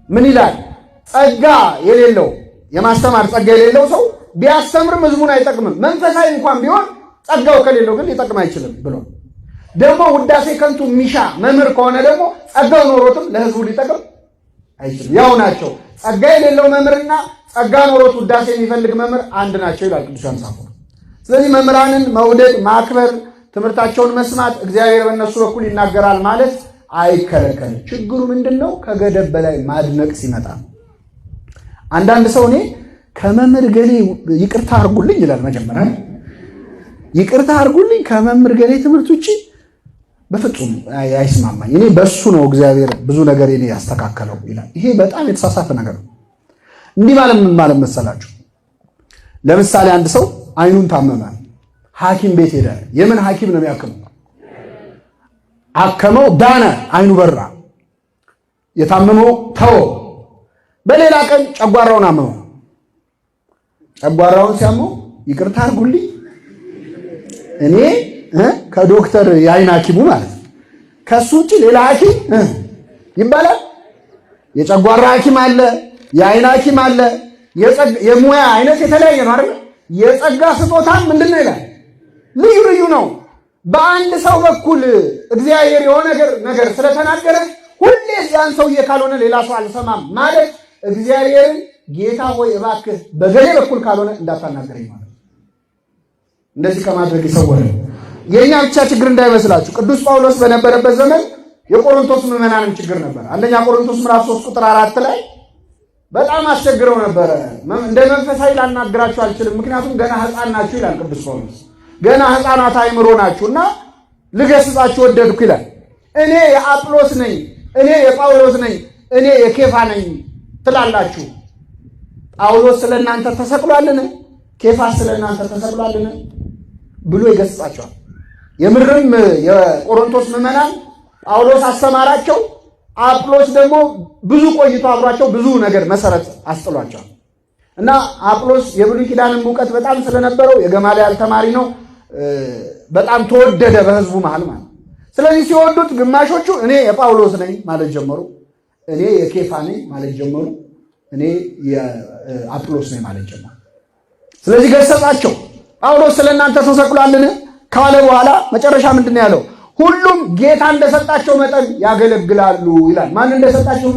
ምን ይላል? ጸጋ የሌለው የማስተማር ጸጋ የሌለው ሰው ቢያስተምርም ህዝቡን አይጠቅምም። መንፈሳዊ እንኳን ቢሆን ጸጋው ከሌለው ግን ሊጠቅም አይችልም ብሎ ደግሞ ውዳሴ ከንቱ ሚሻ መምህር ከሆነ ደግሞ ጸጋው ኖሮትም ለህዝቡ ሊጠቅም አይችልም። ያው ናቸው። ጸጋ የሌለው መምህርና ጸጋ ኖሮት ውዳሴ የሚፈልግ መምህር አንድ ናቸው ይላል ቅዱስ ዮሐንስ አፈወርቅ። ስለዚህ መምህራንን መውደድ፣ ማክበር፣ ትምህርታቸውን መስማት፣ እግዚአብሔር በእነሱ በኩል ይናገራል ማለት አይከለከልም። ችግሩ ምንድነው? ከገደብ በላይ ማድነቅ ሲመጣ። አንዳንድ ሰው እኔ ከመምህር ገሌ ይቅርታ አድርጉልኝ ይላል። መጀመሪያ ይቅርታ አድርጉልኝ ከመምህር ገሌ ትምህርት ውጪ በፍጹም አይስማማኝ፣ እኔ በሱ ነው እግዚአብሔር ብዙ ነገር እኔ ያስተካከለው ይላል። ይሄ በጣም የተሳሳተ ነገር ነው። እንዲህ ማለት መሰላችሁ? ለምሳሌ አንድ ሰው አይኑን ታመመ፣ ሐኪም ቤት ሄደ። የምን ሐኪም ነው የሚያክመው? አከመው፣ ዳነ፣ አይኑ በራ። የታመመው ተወ። በሌላ ቀን ጨጓራውን አመመው። ጨጓራውን ሲያመው ይቅርታ አድርጉልኝ እኔ ከዶክተር የአይን ሐኪሙ ማለት ነው ከሱ ውጪ ሌላ ሐኪም ይባላል። የጨጓራ ሐኪም አለ፣ የአይን ሐኪም አለ። የሙያ አይነት የተለያየ ነው አይደል? የጸጋ ስጦታም ምንድነው ይላል? ልዩ ልዩ ነው። በአንድ ሰው በኩል እግዚአብሔር የሆነ ነገር ስለተናገረ ሁሌ ያን ሰውዬ ካልሆነ ሌላ ሰው አልሰማም ማለት እግዚአብሔርን ጌታ ሆይ እባክህ በገሌ በኩል ካልሆነ እንዳታናገረኝ ማለት እንደዚህ ከማድረግ ይሰወራል። የኛ ብቻ ችግር እንዳይመስላችሁ ቅዱስ ጳውሎስ በነበረበት ዘመን የቆሮንቶስ ምዕመናንም ችግር ነበር። አንደኛ ቆሮንቶስ ምዕራፍ 3 ቁጥር 4 ላይ በጣም አስቸግረው ነበር። እንደ መንፈሳዊ ላናግራችሁ አልችልም ምክንያቱም ገና ሕፃን ናችሁ ይላል ቅዱስ ጳውሎስ። ገና ሕፃናት አእምሮ ናችሁና ልገስጻችሁ ወደድኩ ይላል። እኔ የአጵሎስ ነኝ፣ እኔ የጳውሎስ ነኝ፣ እኔ የኬፋ ነኝ ትላላችሁ። ጳውሎስ ስለእናንተ ተሰቅሏልን? ኬፋስ ስለእናንተ ተሰቅሏልን? ብሎ ይገስጻቸዋል። የምርም የቆሮንቶስ ምዕመናን ጳውሎስ አስተማራቸው። አጵሎስ ደግሞ ብዙ ቆይቶ አብሯቸው ብዙ ነገር መሰረት አስጥሏቸዋል። እና አጵሎስ የብሉይ ኪዳንን ዕውቀት በጣም ስለነበረው የገማልያል ተማሪ ነው። በጣም ተወደደ በሕዝቡ መሃል ማለት። ስለዚህ ሲወዱት ግማሾቹ እኔ የጳውሎስ ነኝ ማለት ጀመሩ፣ እኔ የኬፋ ነኝ ማለት ጀመሩ፣ እኔ የአጵሎስ ነኝ ማለት ጀመሩ። ስለዚህ ገሰጻቸው። ጳውሎስ ስለእናንተ ተሰቅሏልን ካለ በኋላ መጨረሻ ምንድን ነው ያለው? ሁሉም ጌታ እንደሰጣቸው መጠን ያገለግላሉ ይላል። ማን እንደሰጣቸው?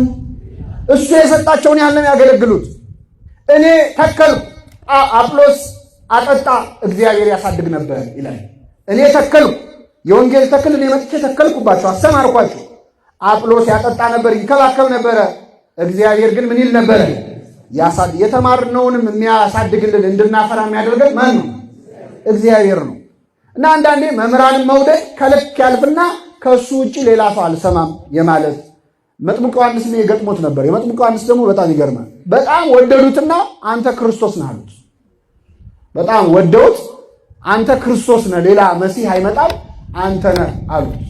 እሱ የሰጣቸውን ያህል ነው ያገለግሉት። እኔ ተከልኩ፣ አጵሎስ አጠጣ፣ እግዚአብሔር ያሳድግ ነበር ይላል። እኔ ተከልኩ፣ የወንጌል ተክል እኔ መጥቼ ተከልኩባቸው፣ አስተማርኳቸው። አጵሎስ ያጠጣ ነበር፣ ይከባከብ ነበረ። እግዚአብሔር ግን ምን ይል ነበረ? ያሳድግ። የተማርነውንም የሚያሳድግልን እንድናፈራ የሚያደርገን ማን ነው? እግዚአብሔር ነው። እና አንዳንዴ መምህራንን መውደድ ከልክ ያልፍና ከሱ ውጪ ሌላ ሰው አልሰማም የማለት መጥምቁ ዮሐንስ ነው የገጥሞት ነበር። የመጥምቁ ዮሐንስ ደግሞ በጣም ይገርማል። በጣም ወደዱትና አንተ ክርስቶስ ነህ አሉት። በጣም ወደውት አንተ ክርስቶስ ነህ፣ ሌላ መሲህ አይመጣም፣ አንተ ነህ አሉት።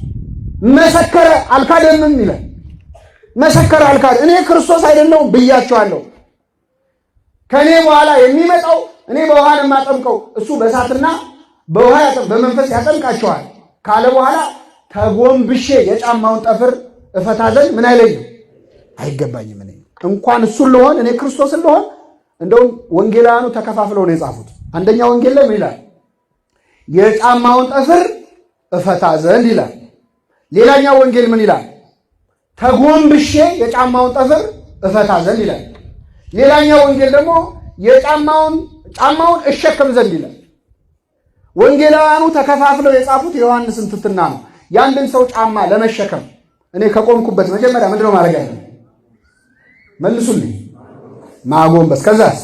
መሰከረ፣ አልካደምም ይላል። መሰከረ፣ አልካደ። እኔ ክርስቶስ አይደለሁም ብያቸዋለሁ። ከኔ በኋላ የሚመጣው እኔ በውሃ ነው የማጠምቀው፣ እሱ በእሳትና በውሃ በመንፈስ ያጠምቃቸዋል ካለ በኋላ ተጎንብሼ የጫማውን ጠፍር እፈታ ዘንድ ምን አይለኝም አይገባኝም። እኔ እንኳን እሱን ልሆን እኔ ክርስቶስን ልሆን። እንደውም ወንጌላውያኑ ተከፋፍለው ነው የጻፉት። አንደኛ ወንጌል ላይ ምን ይላል? የጫማውን ጠፍር እፈታ ዘንድ ይላል። ሌላኛው ወንጌል ምን ይላል? ተጎንብሼ የጫማውን ጠፍር እፈታ ዘንድ ይላል። ሌላኛው ወንጌል ደግሞ ጫማውን እሸከም ዘንድ ይላል። ወንጌላውያኑ ተከፋፍለው የጻፉት የዮሐንስን ትትና ነው። የአንድን ሰው ጫማ ለመሸከም እኔ ከቆምኩበት መጀመሪያ ምንድነው ማድረግ ያለ? መልሱልኝ። ማጎንበስ። ከዛስ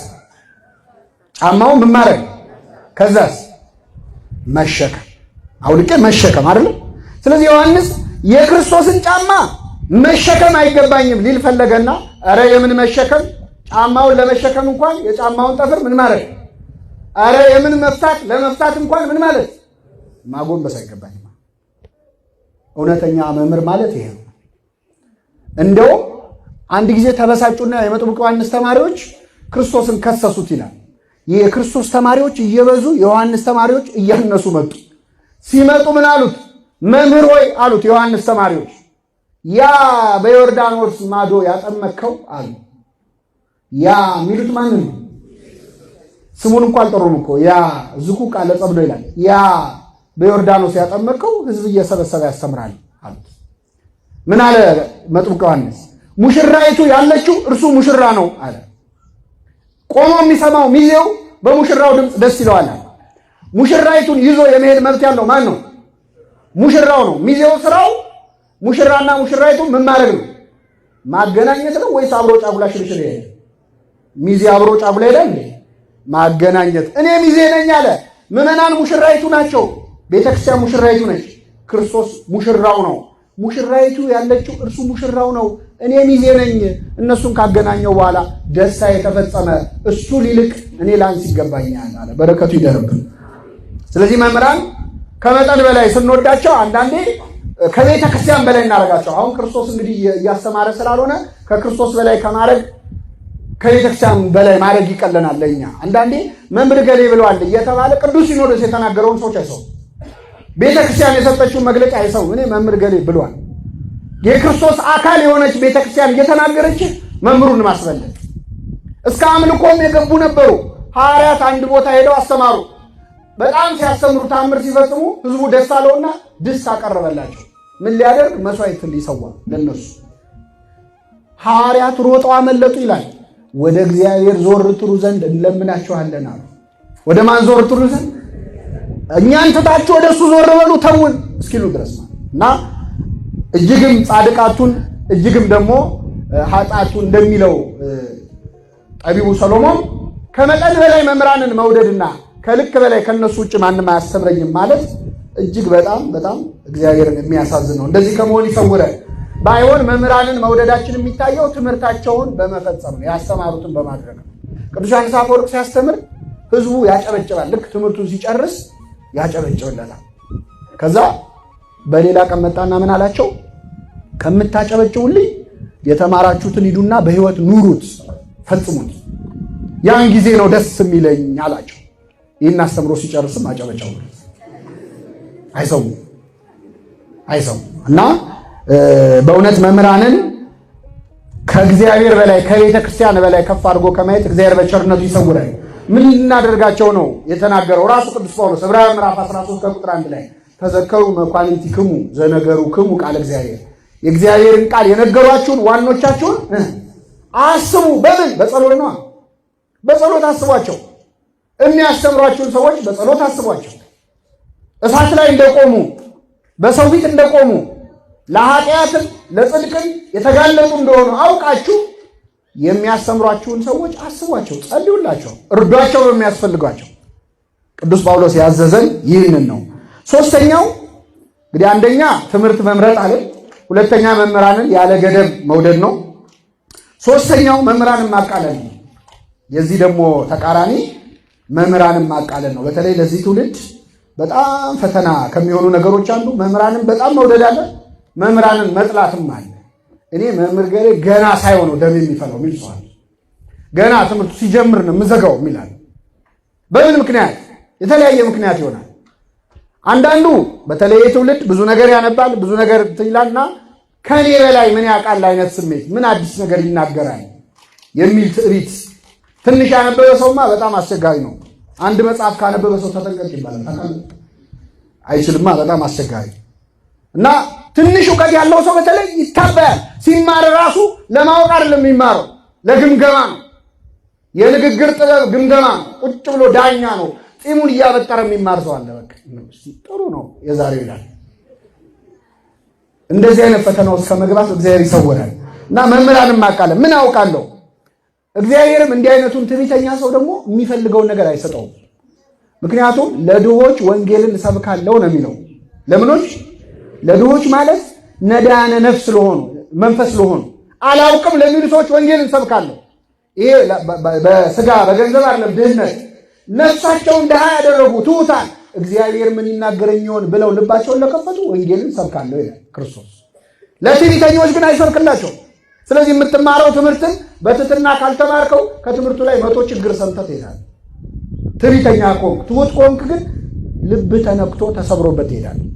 ጫማውን ምን ማድረግ? ከዛስ መሸከም። አውልቄ መሸከም አይደለም። ስለዚህ ዮሐንስ የክርስቶስን ጫማ መሸከም አይገባኝም ሊል ፈለገና ኧረ የምን መሸከም? ጫማውን ለመሸከም እንኳን የጫማውን ጠፍር ምን ማድረግ? ኧረ የምን መፍታት? ለመፍታት እንኳን ምን ማለት? ማጎንበስ አይገባኝም። እውነተኛ መምህር ማለት ይሄ ነው። እንደውም አንድ ጊዜ ተበሳጩና የመጥምቁ ዮሐንስ ተማሪዎች ክርስቶስን ከሰሱት ይላል። የክርስቶስ ተማሪዎች እየበዙ የዮሐንስ ተማሪዎች እያነሱ መጡ። ሲመጡ ምን አሉት? መምህር ሆይ አሉት የዮሐንስ ተማሪዎች፣ ያ በዮርዳኖስ ማዶ ያጠመከው አሉ። ያ የሚሉት ማን ነው? ስሙን እንኳን አልጠሩም እኮ። ያ ዝኩቅ አለ ጸብዶ ይላል። ያ በዮርዳኖስ ያጠመቀው ሕዝብ እየሰበሰበ ያስተምራል አሉት። ምን አለ መጥምቁ ዮሐንስ? ሙሽራይቱ ያለችው እርሱ ሙሽራ ነው አለ። ቆሞ የሚሰማው ሚዜው በሙሽራው ድምፅ ደስ ይለዋል። ሙሽራይቱን ይዞ የመሄድ መብት ያለው ማን ነው? ሙሽራው ነው። ሚዜው ስራው ሙሽራና ሙሽራይቱን ምን ማድረግ ነው? ማገናኘት ነው ወይስ አብሮ ጫጉላ ሽርሽር ይሄዳል? ሚዜ አብሮ ጫጉላ ይሄዳል? ማገናኘት። እኔ ሚዜ ነኝ አለ። ምዕመናን ሙሽራይቱ ናቸው። ቤተክርስቲያን ሙሽራይቱ ነች። ክርስቶስ ሙሽራው ነው። ሙሽራይቱ ያለችው እርሱ ሙሽራው ነው። እኔ ሚዜ ነኝ። እነሱን ካገናኘው በኋላ ደስታ የተፈጸመ እሱ ሊልቅ እኔ ላንስ ይገባኛል አለ። በረከቱ ይደርብን። ስለዚህ መምህራን ከመጠን በላይ ስንወዳቸው አንዳንዴ ከቤተ ክርስቲያን በላይ እናደርጋቸው። አሁን ክርስቶስ እንግዲህ እያስተማረ ስላልሆነ ከክርስቶስ በላይ ከማድረግ ከቤተክርስቲያን በላይ ማድረግ ይቀለናል ለኛ። አንዳንዴ መምህር ገሌ ብለዋል እየተባለ ቅዱስ ሲኖዶስ የተናገረውን ሰዎች አይሰው፣ ቤተክርስቲያን የሰጠችውን መግለጫ አይሰው። እኔ መምህር ገሌ ብለዋል። የክርስቶስ አካል የሆነች ቤተክርስቲያን እየተናገረች መምህሩን ማስበለጥ። እስከ አምልኮም የገቡ ነበሩ። ሐዋርያት አንድ ቦታ ሄደው አስተማሩ። በጣም ሲያስተምሩ ታምር ሲፈጽሙ ህዝቡ ደስ አለውና ድስት አቀረበላቸው። ምን ሊያደርግ? መስዋዕት ሊሰዋ ለነሱ። ሐዋርያት ሮጠው አመለጡ ይላል። ወደ እግዚአብሔር ዞር ትሩ ዘንድ እንለምናችኋለን አሉ። ወደ ማን ዞር ትሩ ዘንድ? እኛን ትታችሁ ወደ እሱ ዞር በሉ ተውን እስኪሉ ድረስ እና እጅግም ጻድቃቱን እጅግም ደግሞ ኃጢአቱን እንደሚለው ጠቢቡ ሰሎሞን ከመጠን በላይ መምህራንን መውደድና ከልክ በላይ ከነሱ ውጭ ማንም አያስተምረኝም ማለት እጅግ በጣም በጣም እግዚአብሔርን የሚያሳዝን ነው። እንደዚህ ከመሆን ይሰውረን። ባይሆን መምህራንን መውደዳችን የሚታየው ትምህርታቸውን በመፈጸም ነው፣ ያስተማሩትን በማድረግ ነው። ቅዱስ ዮሐንስ አፈወርቅ ሲያስተምር ህዝቡ ያጨበጭባል። ልክ ትምህርቱን ሲጨርስ ያጨበጭብለታል። ከዛ በሌላ ቀን መጣና ምን አላቸው? ከምታጨበጭቡልኝ የተማራችሁትን ሂዱና በህይወት ኑሩት፣ ፈጽሙት፣ ያን ጊዜ ነው ደስ የሚለኝ አላቸው። ይህን አስተምሮ ሲጨርስም አጨበጨቡ። አይሰው እና በእውነት መምህራንን ከእግዚአብሔር በላይ ከቤተ ክርስቲያን በላይ ከፍ አድርጎ ከማየት እግዚአብሔር በቸርነቱ ይሰውራል። ምን ልናደርጋቸው ነው የተናገረው ራሱ ቅዱስ ጳውሎስ ዕብራውያን ምዕራፍ 13 ቁጥር 1 ላይ ተዘከሩ መኳንንቲክሙ ዘነገሩክሙ ቃለ እግዚአብሔር፣ የእግዚአብሔርን ቃል የነገሯችሁን ዋኖቻችሁን አስቡ። በምን? በጸሎት ነው። በጸሎት አስቧቸው። የሚያስተምሯችሁን ሰዎች በጸሎት አስቧቸው። እሳት ላይ እንደቆሙ በሰው ፊት እንደቆሙ ለኃጢአትም ለጽድቅም የተጋለጡ እንደሆኑ አውቃችሁ የሚያስተምሯችሁን ሰዎች አስቧቸው፣ ጸልዩላቸው፣ እርዷቸው በሚያስፈልጓቸው። ቅዱስ ጳውሎስ ያዘዘን ይህንን ነው። ሶስተኛው እንግዲህ አንደኛ ትምህርት መምረጥ አለ። ሁለተኛ መምህራንን ያለ ገደብ መውደድ ነው። ሶስተኛው መምህራንን ማቃለል ነው። የዚህ ደግሞ ተቃራኒ መምህራንን ማቃለል ነው። በተለይ ለዚህ ትውልድ በጣም ፈተና ከሚሆኑ ነገሮች አንዱ መምህራንን በጣም መውደድ አለ፣ መምህራንን መጥላትም አለ። እኔ መምህር ገሌ ገና ሳይሆነው ደም የሚፈለው የሚል ሰው አለ። ገና ትምህርቱ ሲጀምር ነው የምዘጋው የሚላል። በምን ምክንያት? የተለያየ ምክንያት ይሆናል። አንዳንዱ በተለይ ትውልድ ብዙ ነገር ያነባል፣ ብዙ ነገር ይላልና ከኔ በላይ ምን ያውቃል አይነት ስሜት፣ ምን አዲስ ነገር ይናገራል የሚል ትዕቢት። ትንሽ ያነበበ ሰውማ በጣም አስቸጋሪ ነው። አንድ መጽሐፍ ካነበበ ሰው ተጠንቀቅ ይባላል። አይችልማ፣ በጣም አስቸጋሪ እና ትንሽ እውቀት ያለው ሰው በተለይ ይታበያል። ሲማር ራሱ ለማወቅ አይደለም የሚማረው፣ ለግምገማ ነው። የንግግር ጥበብ ግምገማ ነው። ቁጭ ብሎ ዳኛ ነው። ጢሙን እያበጠረ የሚማር ሰው አለ። በቃ ጥሩ ነው የዛሬው ይላል። እንደዚህ አይነት ፈተና ውስጥ ከመግባት እግዚአብሔር ይሰውራል። እና መምህራንን ማቃለል ምን አውቃለሁ። እግዚአብሔርም እንዲህ አይነቱን ትዕቢተኛ ሰው ደግሞ የሚፈልገውን ነገር አይሰጠውም። ምክንያቱም ለድሆች ወንጌልን እሰብካለሁ ነው የሚለው። ለምኖች? ለድሆች ማለት ነዳያነ ነፍስ ስለሆኑ መንፈስ ስለሆኑ አላውቅም ለሚሉ ሰዎች ወንጌልን እሰብካለሁ። ይሄ በስጋ በገንዘብ አይደለም፣ ድህነት ነፍሳቸውን ድሃ ያደረጉ ትሑታን እግዚአብሔር ምን ይናገረኝ ይሆን ብለው ልባቸውን ለከፈቱ ወንጌልን እሰብካለሁ ይላል ክርስቶስ። ለትዕቢተኞች ግን አይሰብክላቸው። ስለዚህ የምትማረው ትምህርትን በትህትና ካልተማርከው ከትምህርቱ ላይ 100 ችግር ሰምተህ ትሄዳለህ። ትዕቢተኛ ከሆንክ ትሑት ከሆንክ ግን ልብ ተነክቶ ተሰብሮበት ትሄዳለህ።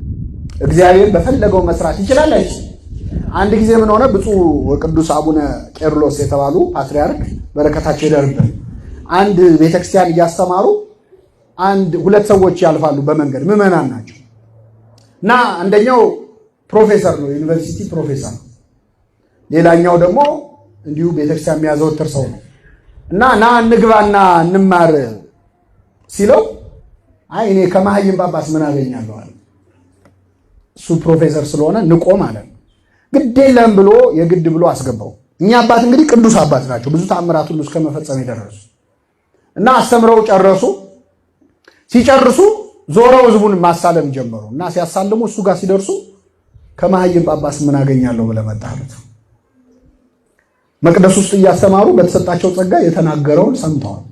እግዚአብሔር በፈለገው መስራት ይችላል አይችልም? አንድ ጊዜ ምን ሆነ? ብፁዕ ወቅዱስ አቡነ ቄርሎስ የተባሉ ፓትርያርክ በረከታቸው ይደርብን አንድ ቤተክርስቲያን እያስተማሩ ሁለት ሰዎች ያልፋሉ በመንገድ ምዕመናን ናቸው። እና አንደኛው ፕሮፌሰር ነው፣ ዩኒቨርሲቲ ፕሮፌሰር ነው። ሌላኛው ደግሞ እንዲሁ ቤተክርስቲያን የሚያዘወትር ሰው ነው። እና ና እንግባና እንማር ሲለው አይ እኔ ከመሀይም ጳጳስ ምን አገኛለሁ አለ። እሱ ፕሮፌሰር ስለሆነ ንቆ ማለት ነው። ግድ የለም ብሎ የግድ ብሎ አስገባው። እኛ አባት እንግዲህ ቅዱስ አባት ናቸው፣ ብዙ ተአምራት ሁሉ እስከ መፈጸም የደረሱ እና አስተምረው ጨረሱ። ሲጨርሱ ዞረው ህዝቡን ማሳለም ጀመሩ። እና ሲያሳልሙ እሱ ጋር ሲደርሱ ከመሀይም ጳጳስ ምን አገኛለሁ ብለህ መጣህ አሉት። መቅደስ ውስጥ እያስተማሩ በተሰጣቸው ጸጋ የተናገረውን ሰምተዋል።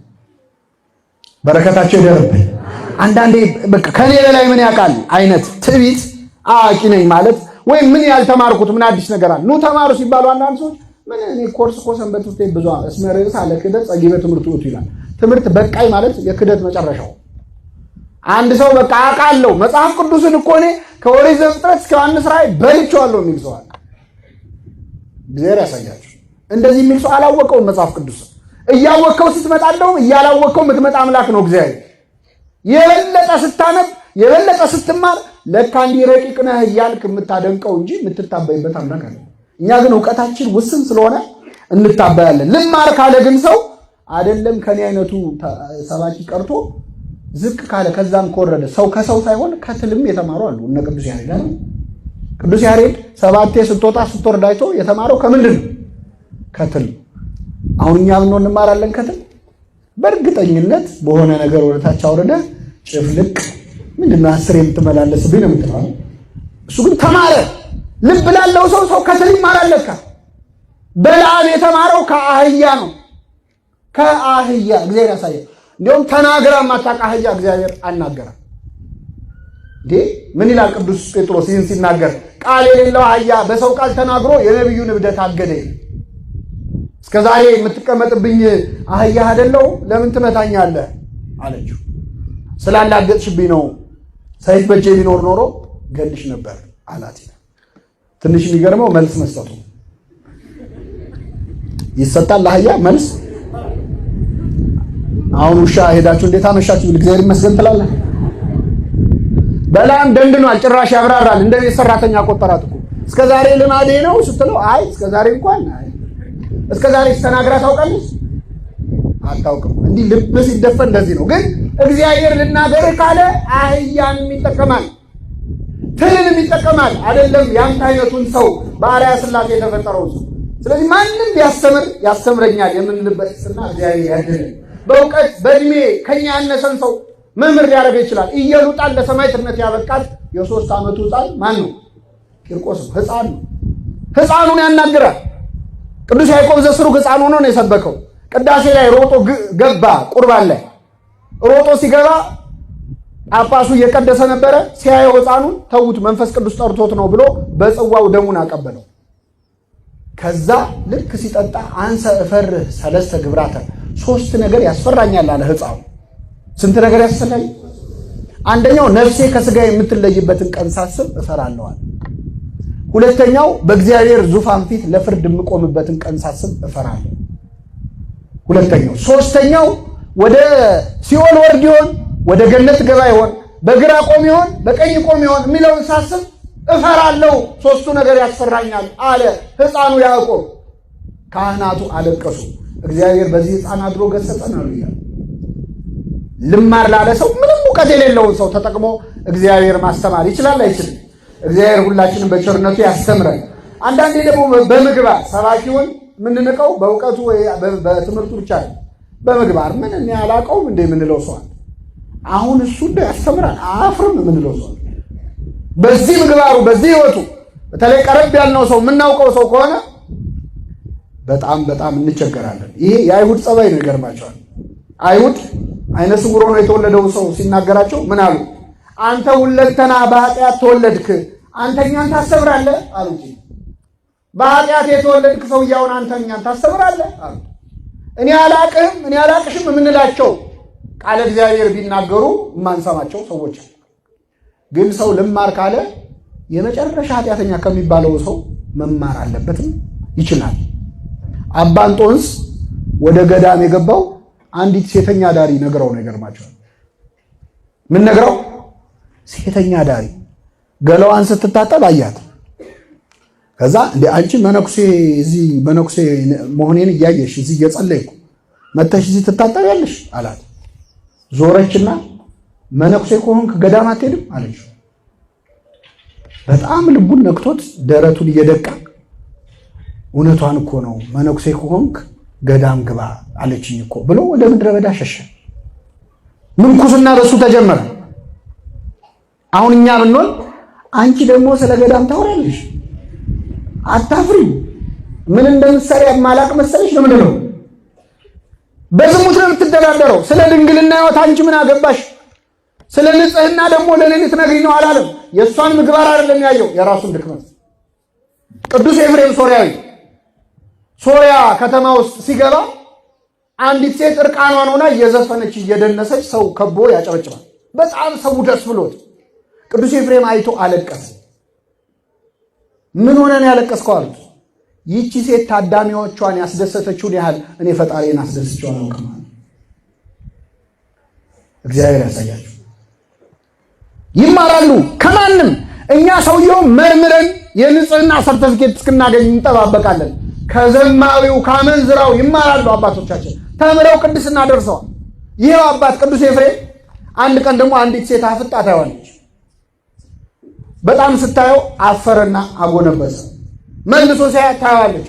በረከታቸው ይደርብን። አንዳንዴ በቃ ከኔ በላይ ምን ያውቃል አይነት ትዕቢት፣ አዋቂ ነኝ ማለት ወይም ምን ያልተማርኩት ምን አዲስ ነገር አለ ኑ ተማሩ ሲባሉ አንዳንድ ሰዎች ምን እኔ ኮርስ ሰንበት ውስጥ ብዙ እስመ ርዕስ አለ ክህደት ጸጊበ ትምህርቱ ይላል። ትምህርት በቃይ ማለት የክህደት መጨረሻው። አንድ ሰው በቃ አውቃለሁ መጽሐፍ ቅዱስን እኮ እኔ ከኦሪት ዘፍጥረት እስከ ዮሐንስ ራእይ በልቼዋለሁ የሚል ሰው አለ። እግዚአብሔር ያሳያችሁ። እንደዚህ የሚል ሰው አላወቀውም መጽሐፍ ቅዱስ። እያወቀው ስትመጣለው እያላወቀው የምትመጣ አምላክ ነው እግዚአብሔር። የበለጠ ስታነብ የበለጠ ስትማር ለካ እንዲህ ረቂቅ ነህ እያልክ የምታደንቀው እንጂ የምትታበይበት አምላክ አለ። እኛ ግን ዕውቀታችን ውስን ስለሆነ እንታበያለን። ልማር ካለ ግን ሰው አይደለም ከኔ አይነቱ ሰባኪ ቀርቶ ዝቅ ካለ ከዛም ከወረደ ሰው ከሰው ሳይሆን ከትልም የተማሩ አሉ። እነ ቅዱስ ያሬድ አይደል? ቅዱስ ያሬድ ሰባቴ ስትወጣ ስትወርድ አይቶ የተማረው ከምንድን ነው? ከትል። አሁን እኛ ምን እንማራለን? ከትል። በእርግጠኝነት በሆነ ነገር ወደታች አውርደ ጭፍልቅ ምንድነው 10 የምትመላለስብኝ ነው የምትለው። እሱ ግን ተማረ። ልብ ላለው ሰው ከትል ይማራል ለካ። በለዓም የተማረው ከአህያ ነው። ከአህያ እግዚአብሔር ያሳያል። እንደውም ተናግራ ማታውቅ አህያ እግዚአብሔር አናገረ። ምን ይላል ቅዱስ ጴጥሮስ ይህን ሲናገር? ቃል የሌለው አህያ በሰው ቃል ተናግሮ የነቢዩን እብደት አገደ። እስከዛሬ የምትቀመጥብኝ አህያ አይደለው? ለምን ትመታኛለህ አለችው። ስላላገጥሽብኝ ነው። ሰይፍ በእጄ ቢኖር ኖሮ ገልሽ ነበር አላት። ትንሽ የሚገርመው መልስ መስጠቱ። ይሰጣል ለአህያ መልስ። አሁን ውሻ ሄዳችሁ እንዴት አመሻችሁ ብል እግዚአብሔር ይመስገን ትላለህ። በለዓም ደንድኗል። ጭራሽ ያብራራል። እንደዚህ ሰራተኛ ቆጠራት እኮ። እስከዛሬ ልማዴ ነው ስትለው አይ እስከዛሬ እንኳን አይ እስከዛሬ ተናግራ ታውቃለች? አታውቅም። እንዲህ ልብ ሲደፈን እንደዚህ ነው። ግን እግዚአብሔር ልናገር ካለ አህያንም ይጠቀማል፣ ትልንም ይጠቀማል። አይደለም ያንተ አይነቱን ሰው በአርአያ ሥላሴ የተፈጠረው ሰው። ስለዚህ ማንም ቢያስተምር ያስተምረኛል የምንልበት ስና እግዚአብሔር ያድነን። በእውቀት በእድሜ ከኛ ያነሰን ሰው መምህር ሊያደርግ ይችላል። ኢየሉጣን ለሰማዕትነት ያበቃት የ3 ዓመቱ ሕፃን ማን ነው? ቂርቆስ ነው። ሕፃን ነው። ሕፃኑን ያናግራል። ቅዱስ ያዕቆብ ዘስሩግ ሕፃን ሆኖ ነው የሰበከው። ቅዳሴ ላይ ሮጦ ገባ። ቁርባን ላይ ሮጦ ሲገባ ጳጳሱ እየቀደሰ ነበረ። ሲያየው ሕፃኑን ተዉት መንፈስ ቅዱስ ጠርቶት ነው ብሎ በጽዋው ደሙን አቀበለው። ከዛ ልክ ሲጠጣ አንሰ እፈርህ ሰለስተ ግብራተ 3 ነገር ያስፈራኛል አለ ሕፃኑ። ስንት ነገር ያስፈራኝ? አንደኛው ነፍሴ ከስጋ የምትለይበትን ቀን ሳስብ እፈራለሁ አለ። ሁለተኛው በእግዚአብሔር ዙፋን ፊት ለፍርድ የምቆምበትን ቀን ሳስብ እፈራለሁ። ሁለተኛው። ሶስተኛው ወደ ሲኦል ወርድ ይሆን ወደ ገነት ገባ ይሆን በግራ ቆም ይሆን በቀኝ ቆም ይሆን የሚለውን ሳስብ እፈራለሁ። 3ቱ ነገር ያስፈራኛል አለ ሕፃኑ ያዕቆብ። ካህናቱ አለቀሱ። እግዚአብሔር በዚህ ሕፃን አድሮ ገሰጸን አሉ ይላል። ልማር ላለ ሰው ምንም ዕውቀት የሌለውን ሰው ተጠቅሞ እግዚአብሔር ማስተማር ይችላል አይችልም? እግዚአብሔር ሁላችንም በቸርነቱ ያስተምረን። አንዳንዴ ደግሞ በምግባር ሰባኪውን የምንንቀው በእውቀቱ ወይ በትምህርቱ ብቻ ነው። በምግባር ምን እኔ አላውቀውም እንደ የምንለው ሰው አሁን እሱ እንደ ያስተምራል አፍርም የምንለው ሰው በዚህ ምግባሩ በዚህ ህይወቱ በተለይ ቀረብ ያልነው ሰው የምናውቀው ሰው ከሆነ በጣም በጣም እንቸገራለን። ይሄ የአይሁድ ጸባይ ነው። ይገርማቸዋል። አይሁድ አይነ ስውር ሆኖ የተወለደው ሰው ሲናገራቸው ምን አሉ? አንተ ሁለንተና በኃጢአት ተወለድክ፣ አንተ እኛን ታስተምራለህ አሉት። በኃጢአት የተወለድክ ሰውዬውን አንተ እኛን ታስተምራለህ አሉት። እኔ አላቅሽም የምንላቸው ቃለ እግዚአብሔር ቢናገሩ የማንሰማቸው ሰዎች ግን ሰው ልማር ካለ የመጨረሻ ኃጢአተኛ ከሚባለው ሰው መማር አለበትም ይችላል። አባ እንጦንስ ወደ ገዳም የገባው አንዲት ሴተኛ ዳሪ ነግረው ነው። ይገርማቸዋል። ምን ነግረው? ሴተኛ ዳሪ ገላዋን ስትታጠብ አያት። ከዛ እንደ አንቺ መነኩሴ እዚህ መነኩሴ መሆኔን እያየሽ እዚህ እየጸለይኩ መተሽ እዚህ ትታጠቢያለሽ አላት። ዞረችና መነኩሴ ከሆንክ ገዳም አትሄድም አለች። በጣም ልቡን ነክቶት ደረቱን እየደቃ እውነቷን እኮ ነው መነኩሴ ከሆንክ ገዳም ግባ አለችኝ እኮ ብሎ ወደ ምድረ በዳ ሸሸ። ምንኩስና በሱ ተጀመረ። አሁን እኛ ብንሆን አንቺ ደግሞ ስለ ገዳም ታወራለሽ አታፍሪም? ምን እንደምትሰሪ ማላቅ መሰለሽ? ለምን ነው በዝሙት ነው የምትደራደረው? ስለ ድንግልና ሕይወት አንቺ ምን አገባሽ? ስለ ንጽህና ደግሞ ለሌሊት ነግሪ ነው አላለም። የእሷን ምግባር አይደለም ያየው የራሱን ድክመት። ቅዱስ ኤፍሬም ሶርያዊ ሶሪያ ከተማ ውስጥ ሲገባ አንዲት ሴት እርቃኗን ሆና እየዘፈነች እየደነሰች ሰው ከቦ ያጨበጭባል። በጣም ሰው ደስ ብሎት ቅዱስ ኤፍሬም አይቶ አለቀሰ። ምን ሆነን ያለቀስከው አሉት። ይቺ ሴት ታዳሚዎቿን ያስደሰተችውን ያህል እኔ ፈጣሪን አስደስቼው አላውቅም። እግዚአብሔር ያሳያችሁ። ይማራሉ ከማንም። እኛ ሰውየው መርምረን የንጽህና ሰርተፊኬት እስክናገኝ እንጠባበቃለን። ከዘማዊው ካመንዝራው ይማራሉ አባቶቻችን። ተምረው ቅድስና ደርሰዋል። ይሄው አባት ቅዱስ ኤፍሬም አንድ ቀን ደግሞ አንዲት ሴት አፍጣ ታየዋለች። በጣም ስታየው አፈረና አጎነበሰ። መልሶ ሲያያት ታየዋለች።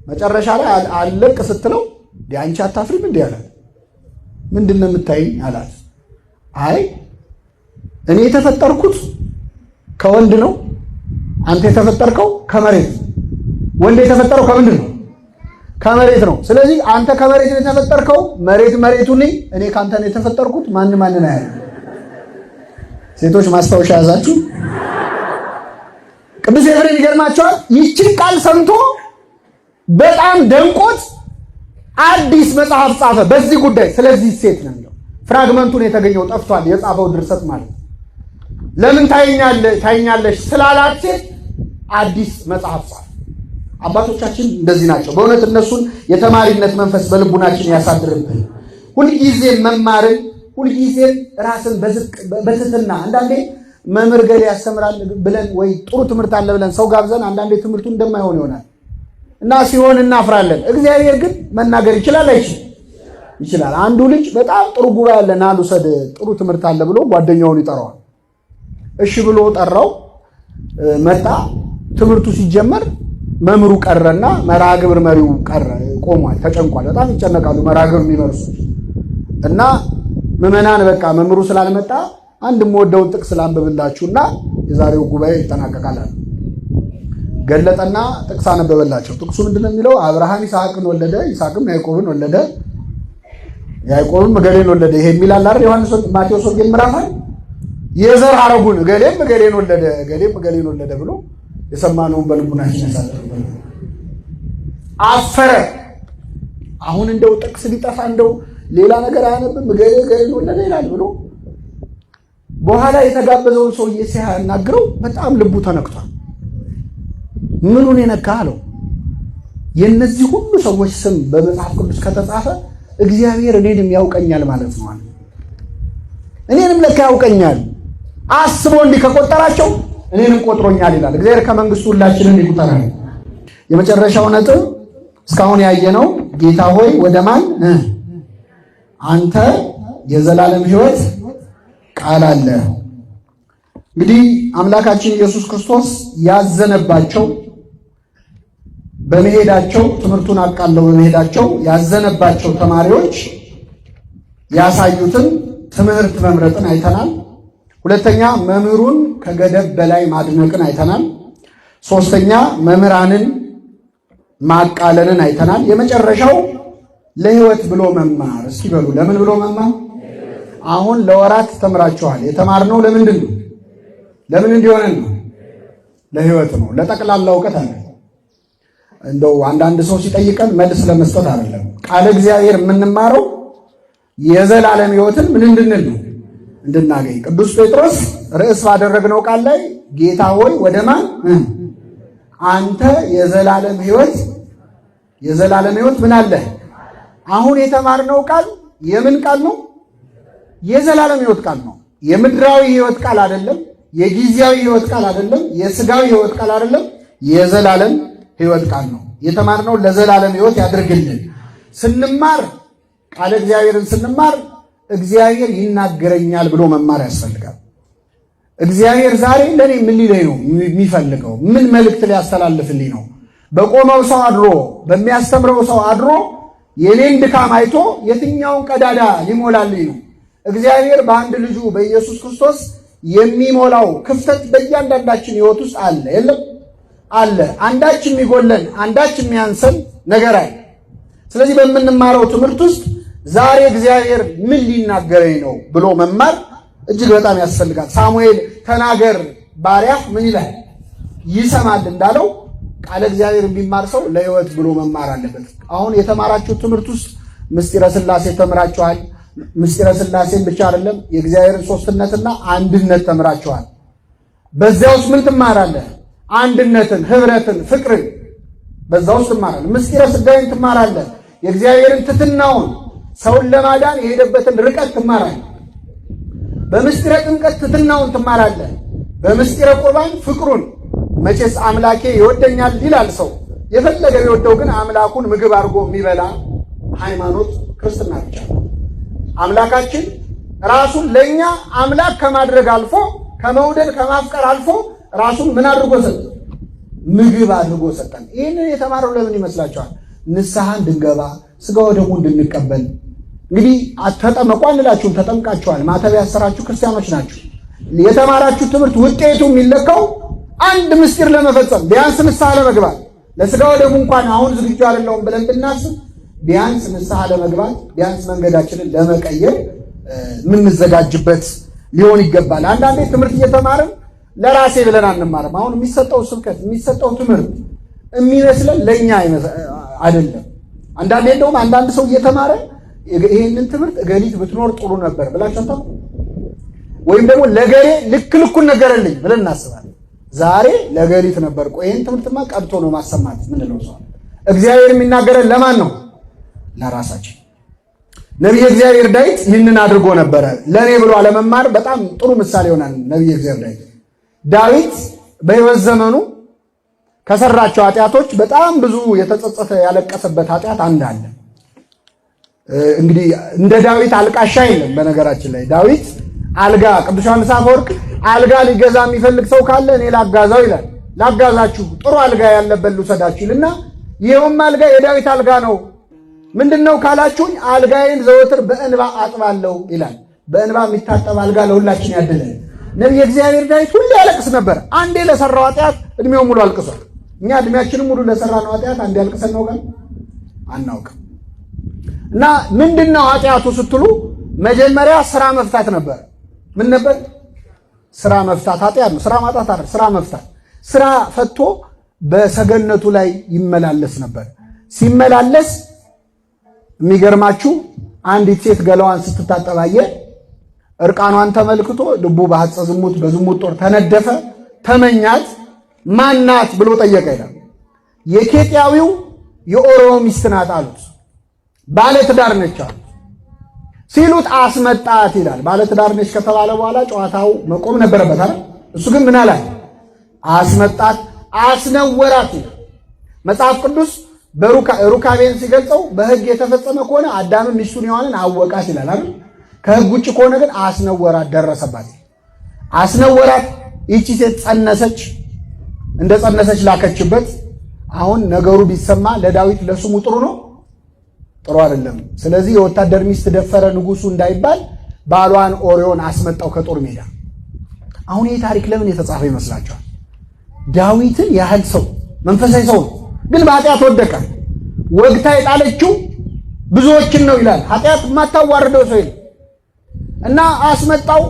መጨረሻ ላይ አለቅ ስትለው አንቺ አታፍሪም እንዴ አላት። ምንድን ነው የምታይኝ አላት። አይ እኔ የተፈጠርኩት ከወንድ ነው፣ አንተ የተፈጠርከው ከመሬት። ወንድ የተፈጠረው ከምንድን ነው? ከመሬት ነው። ስለዚህ አንተ ከመሬት ነው የተፈጠርከው፣ መሬት መሬቱን፣ እኔ ካንተ ነው የተፈጠርኩት። ማንን አያለ። ሴቶች ማስታወሻ ያዛችሁ። ቅዱስ ኤፍሬም ይገርማቸዋል። ይችን ቃል ሰምቶ በጣም ደንቆት አዲስ መጽሐፍ ጻፈ በዚህ ጉዳይ። ስለዚህ ሴት ነው የሚለው። ፍራግመንቱን የተገኘው ጠፍቷል፣ የጻፈው ድርሰት ማለት። ለምን ታይኛለሽ ስላላት ሴት አዲስ መጽሐፍ ጻፈ። አባቶቻችን እንደዚህ ናቸው በእውነት። እነሱን የተማሪነት መንፈስ በልቡናችን ያሳድርብን። ሁልጊዜ መማርን፣ ሁልጊዜ ራስን በትህትና አንዳንዴ መምህር ገሌ ያስተምራል ብለን ወይ ጥሩ ትምህርት አለ ብለን ሰው ጋብዘን አንዳንዴ ትምህርቱ እንደማይሆን ይሆናል እና ሲሆን እናፍራለን። እግዚአብሔር ግን መናገር ይችላል አይችልም? ይችላል። አንዱ ልጅ በጣም ጥሩ ጉባኤ አለ ና ልውሰድ ጥሩ ትምህርት አለ ብሎ ጓደኛውን ይጠራዋል። እሺ ብሎ ጠራው። መጣ። ትምህርቱ ሲጀመር መምህሩ ቀረና መርሃ ግብር መሪው ቀረ፣ ቆሟል፣ ተጨንቋል። በጣም ይጨነቃሉ መርሃ ግብር የሚመርሱት እና ምዕመናን በቃ መምህሩ ስላልመጣ አንድ የምወደውን ጥቅስ ላንብብላችሁና የዛሬው ጉባኤ ይጠናቀቃል። ገለጠና ጥቅስ አነበበላቸው። ጥቅሱ ምንድነው የሚለው? አብርሃም ይስሐቅን ወለደ፣ ይስሐቅም ያዕቆብን ወለደ፣ ያዕቆብም እገሌን ወለደ። ይሄ የሚላል አይደል? ዮሐንስ ማቴዎስ ወንጌል ምዕራፍ የዘር ሐረጉን እገሌም እገሌን ወለደ፣ እገሌም እገሌን ወለደ ብሎ የሰማነውን በልቡናችን ያሳድርብን። አፈረ። አሁን እንደው ጥቅስ ሊጠፋ እንደው ሌላ ነገር አያነብም፣ እገሌ እገሌን ወለደ ይላል ብሎ በኋላ የተጋበዘውን ሰውዬ ሲያናግረው በጣም ልቡ ተነክቷል። ምኑን የነካ አለው? የነዚህ ሁሉ ሰዎች ስም በመጽሐፍ ቅዱስ ከተጻፈ እግዚአብሔር እኔንም ያውቀኛል ማለት ነው። እኔንም ለካ ያውቀኛል፣ አስቦ እንዲህ ከቆጠራቸው እኔንም ቆጥሮኛል ይላል። እግዚአብሔር ከመንግስቱ ሁላችንን ይቁጠራል። የመጨረሻው ነጥብ እስካሁን ያየነው ጌታ ሆይ ወደ ማን አንተ የዘላለም ሕይወት ቃል አለ። እንግዲህ አምላካችን ኢየሱስ ክርስቶስ ያዘነባቸው በመሄዳቸው ትምህርቱን አቃለው በመሄዳቸው ያዘነባቸው ተማሪዎች ያሳዩትን ትምህርት መምረጥን አይተናል። ሁለተኛ መምህሩን ከገደብ በላይ ማድነቅን አይተናል። ሶስተኛ መምህራንን ማቃለልን አይተናል። የመጨረሻው ለሕይወት ብሎ መማር። እስኪ በሉ ለምን ብሎ መማር? አሁን ለወራት ተምራችኋል። የተማርነው ለምንድን ነው? ለምን እንዲሆነ ነው? ለሕይወት ነው። ለጠቅላላ እውቀት አለ። እንደው አንዳንድ ሰው ሲጠይቀን መልስ ለመስጠት አይደለም። ቃለ እግዚአብሔር የምንማረው የዘላለም ሕይወትን ምን እንድንል ነው? እንድናገኝ። ቅዱስ ጴጥሮስ ርዕስ ባደረግነው ቃል ላይ ጌታ ሆይ ወደ ማን አንተ የዘላለም ሕይወት ምን አለ? አሁን የተማርነው ቃል የምን ቃል ነው? የዘላለም ሕይወት ቃል ነው። የምድራዊ ሕይወት ቃል አይደለም። የጊዜያዊ ሕይወት ቃል አይደለም። የሥጋዊ ሕይወት ቃል አይደለም። የዘላለም ሕይወት ቃል ነው። የተማርነው ለዘላለም ሕይወት ያድርግልን። ስንማር ቃለ እግዚአብሔርን ስንማር እግዚአብሔር ይናገረኛል ብሎ መማር ያስፈልጋል። እግዚአብሔር ዛሬ ለኔ ምን ሊለኝ ነው የሚፈልገው? ምን መልእክት ሊያስተላልፍልኝ ነው? በቆመው ሰው አድሮ በሚያስተምረው ሰው አድሮ የኔን ድካም አይቶ የትኛውን ቀዳዳ ሊሞላልኝ ነው? እግዚአብሔር በአንድ ልጁ በኢየሱስ ክርስቶስ የሚሞላው ክፍተት በእያንዳንዳችን ሕይወት ውስጥ አለ የለም? አለ። አንዳች የሚጎለን አንዳች የሚያንሰን ነገር አለ። ስለዚህ በምንማረው ትምህርት ውስጥ ዛሬ እግዚአብሔር ምን ሊናገረኝ ነው ብሎ መማር እጅግ በጣም ያስፈልጋል። ሳሙኤል ተናገር ባሪያህ ምን ይላል ይሰማል እንዳለው ቃለ እግዚአብሔር የሚማር ሰው ለሕይወት ብሎ መማር አለበት። አሁን የተማራችሁ ትምህርት ውስጥ ምስጢረ ሥላሴ ተምራችኋል። ምስጢረ ሥላሴን ብቻ አይደለም የእግዚአብሔርን ሦስትነትና አንድነት ተምራችኋል። በዚያ ውስጥ ምን ትማራለህ? አንድነትን፣ ህብረትን፣ ፍቅርን በዛ ውስጥ ትማራለህ። ምስጢረ ሥጋዌን ትማራለህ። የእግዚአብሔርን ትሕትናውን ሰውን ለማዳን የሄደበትን ርቀት ትማራለህ። በምስጢረ ጥምቀት ትሕትናውን ትማራለህ። በምስጢረ ቁርባን ፍቅሩን መቼስ አምላኬ ይወደኛል ይላል ሰው። የፈለገ ቢወደው ግን አምላኩን ምግብ አድርጎ የሚበላ ሃይማኖት ክርስትና ብቻ ነው። አምላካችን ራሱን ለኛ አምላክ ከማድረግ አልፎ ከመውደድ ከማፍቀር አልፎ ራሱን ምን አድርጎ ሰጠን? ምግብ አድርጎ ሰጠን። ይህንን የተማረው ለምን ይመስላችኋል? ንስሐ እንድንገባ ሥጋ ወደሙ እንድንቀበል። እንግዲህ ተጠመቁ አንላችሁም፣ ተጠምቃችኋል። ማተብ ያሰራችሁ ክርስቲያኖች ናችሁ። የተማራችሁ ትምህርት ውጤቱ የሚለካው አንድ ምስጢር ለመፈጸም ቢያንስ ንስሐ ለመግባት ለሥጋ ወደሙ እንኳን አሁን ዝግጁ አይደለሁም ብለን ብናስብ ቢያንስ ንስሐ ለመግባት ቢያንስ መንገዳችንን ለመቀየር የምንዘጋጅበት ሊሆን ይገባል። አንዳንዴ ትምህርት እየተማርን ለራሴ ብለን አንማርም። አሁን የሚሰጠው ስብከት የሚሰጠው ትምህርት የሚመስለን ለእኛ አይደለም። አንዳንዴ እንደውም አንዳንድ ሰው እየተማረ ይህንን ትምህርት እገሊት ብትኖር ጥሩ ነበር ብላችሁ ወይም ደግሞ ለገሌ ልክ ልኩን ነገረልኝ ብለን እናስባለን። ዛሬ ለገሊት ነበር። ቆይ ይህን ትምህርትማ ቀብቶ ነው ማሰማት ምንለው ሰው። እግዚአብሔር የሚናገረን ለማን ነው? ለራሳችን። ነቢየ እግዚአብሔር ዳዊት ይህንን አድርጎ ነበረ። ለእኔ ብሎ አለመማር በጣም ጥሩ ምሳሌ ይሆናል። ነቢየ እግዚአብሔር ዳዊት በሕይወት ዘመኑ ከሰራቸው ኃጢአቶች በጣም ብዙ የተጸጸተ ያለቀሰበት ኃጢአት አንድ አለ። እንግዲህ እንደ ዳዊት አልቃሻ የለም። በነገራችን ላይ ዳዊት አልጋ ቅዱስ ዮሐንስ አፈወርቅ አልጋ ሊገዛ የሚፈልግ ሰው ካለ እኔ ላጋዛው ይላል። ላጋዛችሁ ጥሩ አልጋ ያለበት ልውሰዳችሁ ይልና ይኸውም አልጋ የዳዊት አልጋ ነው። ምንድነው ካላችሁኝ አልጋዬን ዘወትር በእንባ አጥባለሁ ይላል። በእንባ የሚታጠብ አልጋ ለሁላችን ያድለን። ነቢየ እግዚአብሔር ዳዊት ሁሌ ያለቅስ ነበር። አንዴ ለሰራው ኃጢአት እድሜው ሙሉ አልቅሷል። እኛ እድሜያችንን ሙሉ ለሰራነው ኃጢአት አንዴ አልቅሰን ነው አናውቅም። እና ምንድነው ኃጢአቱ ስትሉ መጀመሪያ ስራ መፍታት ነበር። ምን ነበር? ስራ መፍታት ኃጢአት ነው። ስራ ማጣት አይደል፣ ስራ መፍታት። ስራ ፈቶ በሰገነቱ ላይ ይመላለስ ነበር። ሲመላለስ የሚገርማችሁ አንዲት ሴት ገላዋን ስትታጠባየ እርቃኗን ተመልክቶ ልቡ በሐጸ ዝሙት በዝሙት ጦር ተነደፈ፣ ተመኛት። ማናት ብሎ ጠየቀ ይላል። የኬጢያዊው የኦርዮ ሚስት ናት አሉት። ባለ ትዳር ነች አሉት። ሲሉት አስመጣት ይላል። ባለ ትዳር ነች ከተባለ በኋላ ጨዋታው መቆም ነበረበት አይደል? እሱ ግን ምን አለ? አስመጣት፣ አስነወራት ይላል መጽሐፍ ቅዱስ። ሩካቤን ሲገልጸው በሕግ የተፈጸመ ከሆነ አዳምን ሚስቱን ሔዋንን አወቃት ይላል አይደል? ከሕግ ውጭ ከሆነ ግን አስነወራት፣ ደረሰባት። አስነወራት። ይቺ ሴት ጸነሰች። እንደ ጸነሰች ላከችበት። አሁን ነገሩ ቢሰማ ለዳዊት ለስሙ ጥሩ ነው? ጥሩ አይደለም። ስለዚህ የወታደር ሚስት ደፈረ ንጉሱ እንዳይባል ባሏን ኦርዮን አስመጣው ከጦር ሜዳ። አሁን ይህ ታሪክ ለምን የተጻፈ ይመስላችኋል? ዳዊትን ያህል ሰው መንፈሳዊ ሰው ነው፣ ግን በኃጢአት ወደቀ። ወግታ የጣለችው ብዙዎችን ነው ይላል። ኃጢአት የማታዋርደው ሰው ይላል እና አስመጣው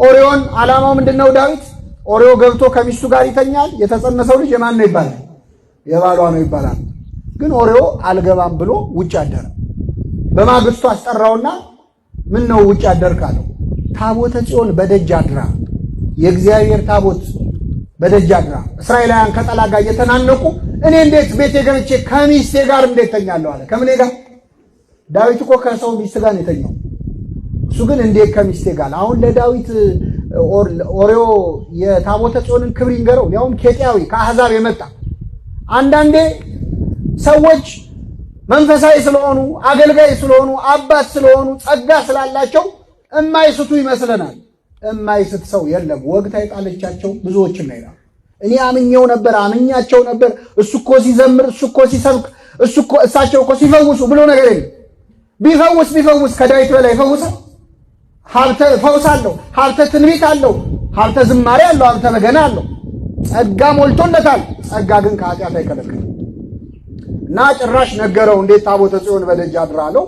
ኦርዮን። ዓላማው ምንድነው? ዳዊት ኦርዮ ገብቶ ከሚስቱ ጋር ይተኛል። የተጸነሰው ልጅ የማን ነው ይባላል? የባሏ ነው ይባላል። ግን ኦርዮ አልገባም ብሎ ውጭ አደረ። በማግስቱ አስጠራውና ምን ነው ውጭ አደርክ አለው። ታቦተ ጽዮን በደጅ አድራ፣ የእግዚአብሔር ታቦት በደጅ አድራ። እስራኤላውያን ከጠላት ጋር እየተናነቁ እኔ እንዴት ቤቴ ገብቼ ከሚስቴ ጋር እንዴት ተኛለሁ አለ። ከምኔ ጋር? ዳዊት እኮ ከሰው ሚስት ጋር ነው የተኛው። እሱ ግን እንዴት ከሚስቴ ጋር? አሁን ለዳዊት ኦርዮ የታቦተ ጽዮንን ክብር ይንገረው፣ ያውም ኬጢያዊ ከአሕዛብ የመጣ። አንዳንዴ ሰዎች መንፈሳዊ ስለሆኑ አገልጋይ ስለሆኑ አባት ስለሆኑ ጸጋ ስላላቸው እማይስቱ ይመስለናል። እማይስት ሰው የለም። ወግታ የጣለቻቸው ብዙዎችን ነው ይላል። እኔ አምኜው ነበር፣ አምኛቸው ነበር፣ እሱ እኮ ሲዘምር፣ እሱ እኮ ሲሰብክ፣ እሳቸው እኮ ሲፈውሱ ብሎ ነገር የለም። ቢፈውስ ከዳዊት በላይ ይፈውሳል። ሀብተ ፈውስ አለው፣ ሀብተ ትንቢት አለው፣ ሀብተ ዝማሬ አለው፣ ሀብተ በገና አለው። ጸጋ ሞልቶለታል። ጸጋ ግን ከኃጢአት አይከለክልም። እና ጭራሽ ነገረው፣ እንዴት ታቦተ ጽዮን በደጅ አድራ አለው።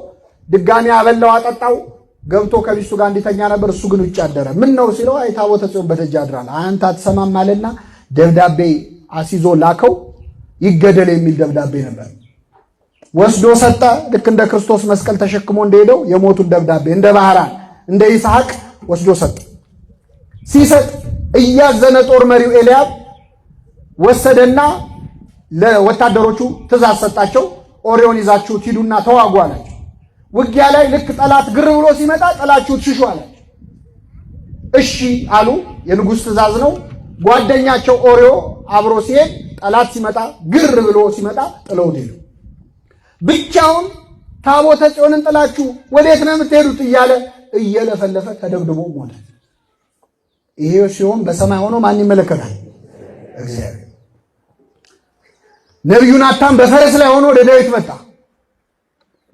ድጋሚ አበላው፣ አጠጣው። ገብቶ ከሚስቱ ጋር እንዲተኛ ነበር። እሱ ግን ውጭ አደረ። ምን ነው ሲለው አይ ታቦተ ጽዮን በደጅ አድራል። አንተ አትሰማም አለና ደብዳቤ አስይዞ ላከው። ይገደል የሚል ደብዳቤ ነበር። ወስዶ ሰጠ። ልክ እንደ ክርስቶስ መስቀል ተሸክሞ እንደሄደው የሞቱን ደብዳቤ እንደ ባህራን እንደ ይስሐቅ ወስዶ ሰጠ። ሲሰጥ እያዘነ ጦር መሪው ኤልያብ ወሰደና ለወታደሮቹ ትእዛዝ ሰጣቸው። ኦሪዮን ይዛችሁ ሂዱና ተዋጉ አላቸው። ውጊያ ላይ ልክ ጠላት ግር ብሎ ሲመጣ ጥላችሁ ሽሹ አላቸው። እሺ አሉ። የንጉሥ ትእዛዝ ነው። ጓደኛቸው ኦሪዮ አብሮ ሲሄድ ጠላት ሲመጣ ግር ብሎ ሲመጣ ጥለውት ሄዱ። ብቻውን ታቦተ ጽዮንን ጥላችሁ ወዴት ነው የምትሄዱት እያለ እየለፈለፈ ተደብድቦ ሞተ። ይሄ ሲሆን በሰማይ ሆኖ ማን ይመለከታል? እግዚአብሔር። ነቢዩ ናታን በፈረስ ላይ ሆኖ ወደ ዳዊት መጣ።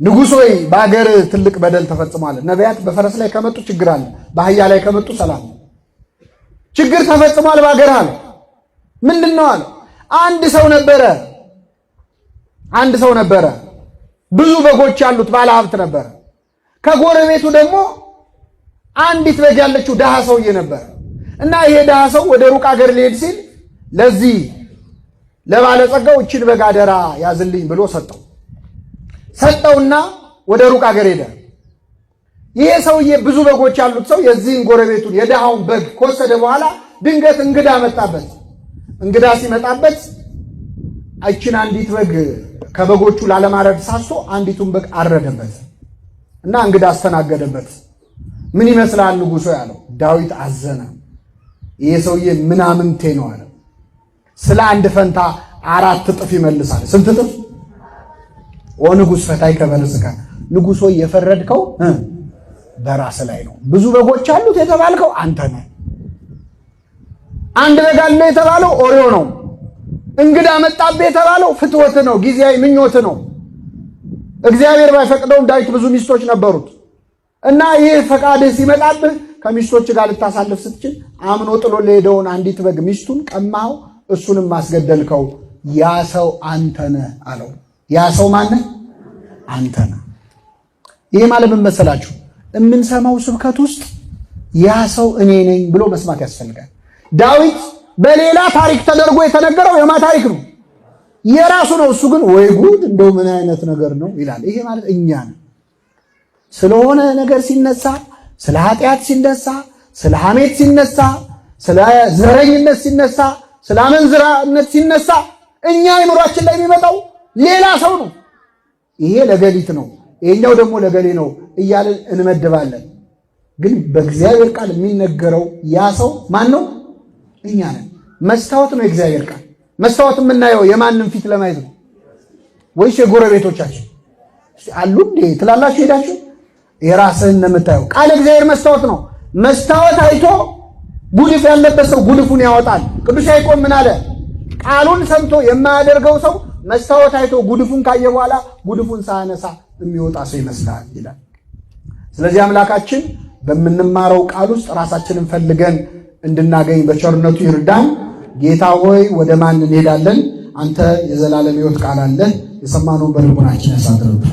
ንጉሥ ሆይ በአገር ትልቅ በደል ተፈጽሟል። ነቢያት በፈረስ ላይ ከመጡ ችግር አለ፣ በአህያ ላይ ከመጡ ሰላም ነው። ችግር ተፈጽሟል በአገር አለ። ምንድን ነው አለ? አንድ ሰው ነበረ፣ ብዙ በጎች ያሉት ባለ ሀብት ነበረ። ከጎረቤቱ ደግሞ አንዲት በግ ያለችው ደሃ ሰውዬ ነበረ እና ይሄ ደሃ ሰው ወደ ሩቅ አገር ሊሄድ ሲል ለዚህ ለባለጸጋው እችን በግ አደራ ያዝልኝ ብሎ ሰጠውና ወደ ሩቅ አገር ሄደ። ይሄ ሰውዬ ብዙ በጎች ያሉት ሰው የዚህን ጎረቤቱን የደሃውን በግ ከወሰደ በኋላ ድንገት እንግዳ መጣበት። እንግዳ ሲመጣበት እችን አንዲት በግ ከበጎቹ ላለማረድ ሳስቶ አንዲቱን በግ አረደበት እና እንግዳ አስተናገደበት። ምን ይመስላል ንጉሡ ያለው? ዳዊት አዘነ። ይሄ ሰውዬ ምናምንቴ ነው አለ። ስለ አንድ ፈንታ 4 እጥፍ ይመልሳል። ስንት እጥፍ? ወንጉሥ ፈታይ ከበርዝከ ንጉሥ ሆይ የፈረድከው በራስ ላይ ነው። ብዙ በጎች አሉት የተባልከው አንተ ነህ። አንድ በግ አለ የተባለው ኦሪዮ ነው። እንግዳ መጣብህ የተባለው ፍትወት ነው፣ ጊዜያዊ ምኞት ነው። እግዚአብሔር ባይፈቅደውም ዳዊት ብዙ ሚስቶች ነበሩት እና ይህ ፈቃድህ ሲመጣብህ ከሚስቶች ጋር ልታሳልፍ ስትችል አምኖ ጥሎ ለሄደውን አንዲት በግ ሚስቱን ቀማኸው፣ እሱንም ማስገደልከው። ያ ሰው አንተ ነህ አለው። ያ ሰው ማነህ? አንተ ነህ። ይሄ ማለት ምን መሰላችሁ? የምንሰማው ስብከት ውስጥ ያ ሰው እኔ ነኝ ብሎ መስማት ያስፈልጋል። ዳዊት በሌላ ታሪክ ተደርጎ የተነገረው የማ ታሪክ ነው? የራሱ ነው። እሱ ግን ወይ ጉድ እንደው ምን አይነት ነገር ነው ይላል። ይሄ ማለት እኛ ነን። ስለሆነ ነገር ሲነሳ፣ ስለ ኃጢአት ሲነሳ፣ ስለ ሐሜት ሲነሳ፣ ስለ ዘረኝነት ሲነሳ፣ ስለ አመንዝራነት ሲነሳ እኛ አይምሯችን ላይ የሚመጣው ሌላ ሰው ነው። ይሄ ለገሊት ነው፣ ይሄኛው ደግሞ ለገሌ ነው እያልን እንመድባለን። ግን በእግዚአብሔር ቃል የሚነገረው ያ ሰው ማን ነው? እኛ ነን። መስታወት ነው የእግዚአብሔር ቃል። መስታወት የምናየው የማንም ፊት ለማየት ነው ወይስ የጎረቤቶቻችን አሉ እንዴ ትላላችሁ? ሄዳችሁ የራስህን ነው የምታየው። ቃል እግዚአብሔር መስታወት ነው። መስታወት አይቶ ጉድፍ ያለበት ሰው ጉድፉን ያወጣል። ቅዱስ ያዕቆብ ምን አለ? ቃሉን ሰምቶ የማያደርገው ሰው መስታወት አይቶ ጉድፉን ካየ በኋላ ጉድፉን ሳያነሳ የሚወጣ ሰው ይመስላል ይላል። ስለዚህ አምላካችን በምንማረው ቃል ውስጥ ራሳችንን ፈልገን እንድናገኝ በቸርነቱ ይርዳን። ጌታ ሆይ ወደ ማን እንሄዳለን? አንተ የዘላለም ሕይወት ቃል አለ። የሰማነውን በልቡናችን ያሳድርብን።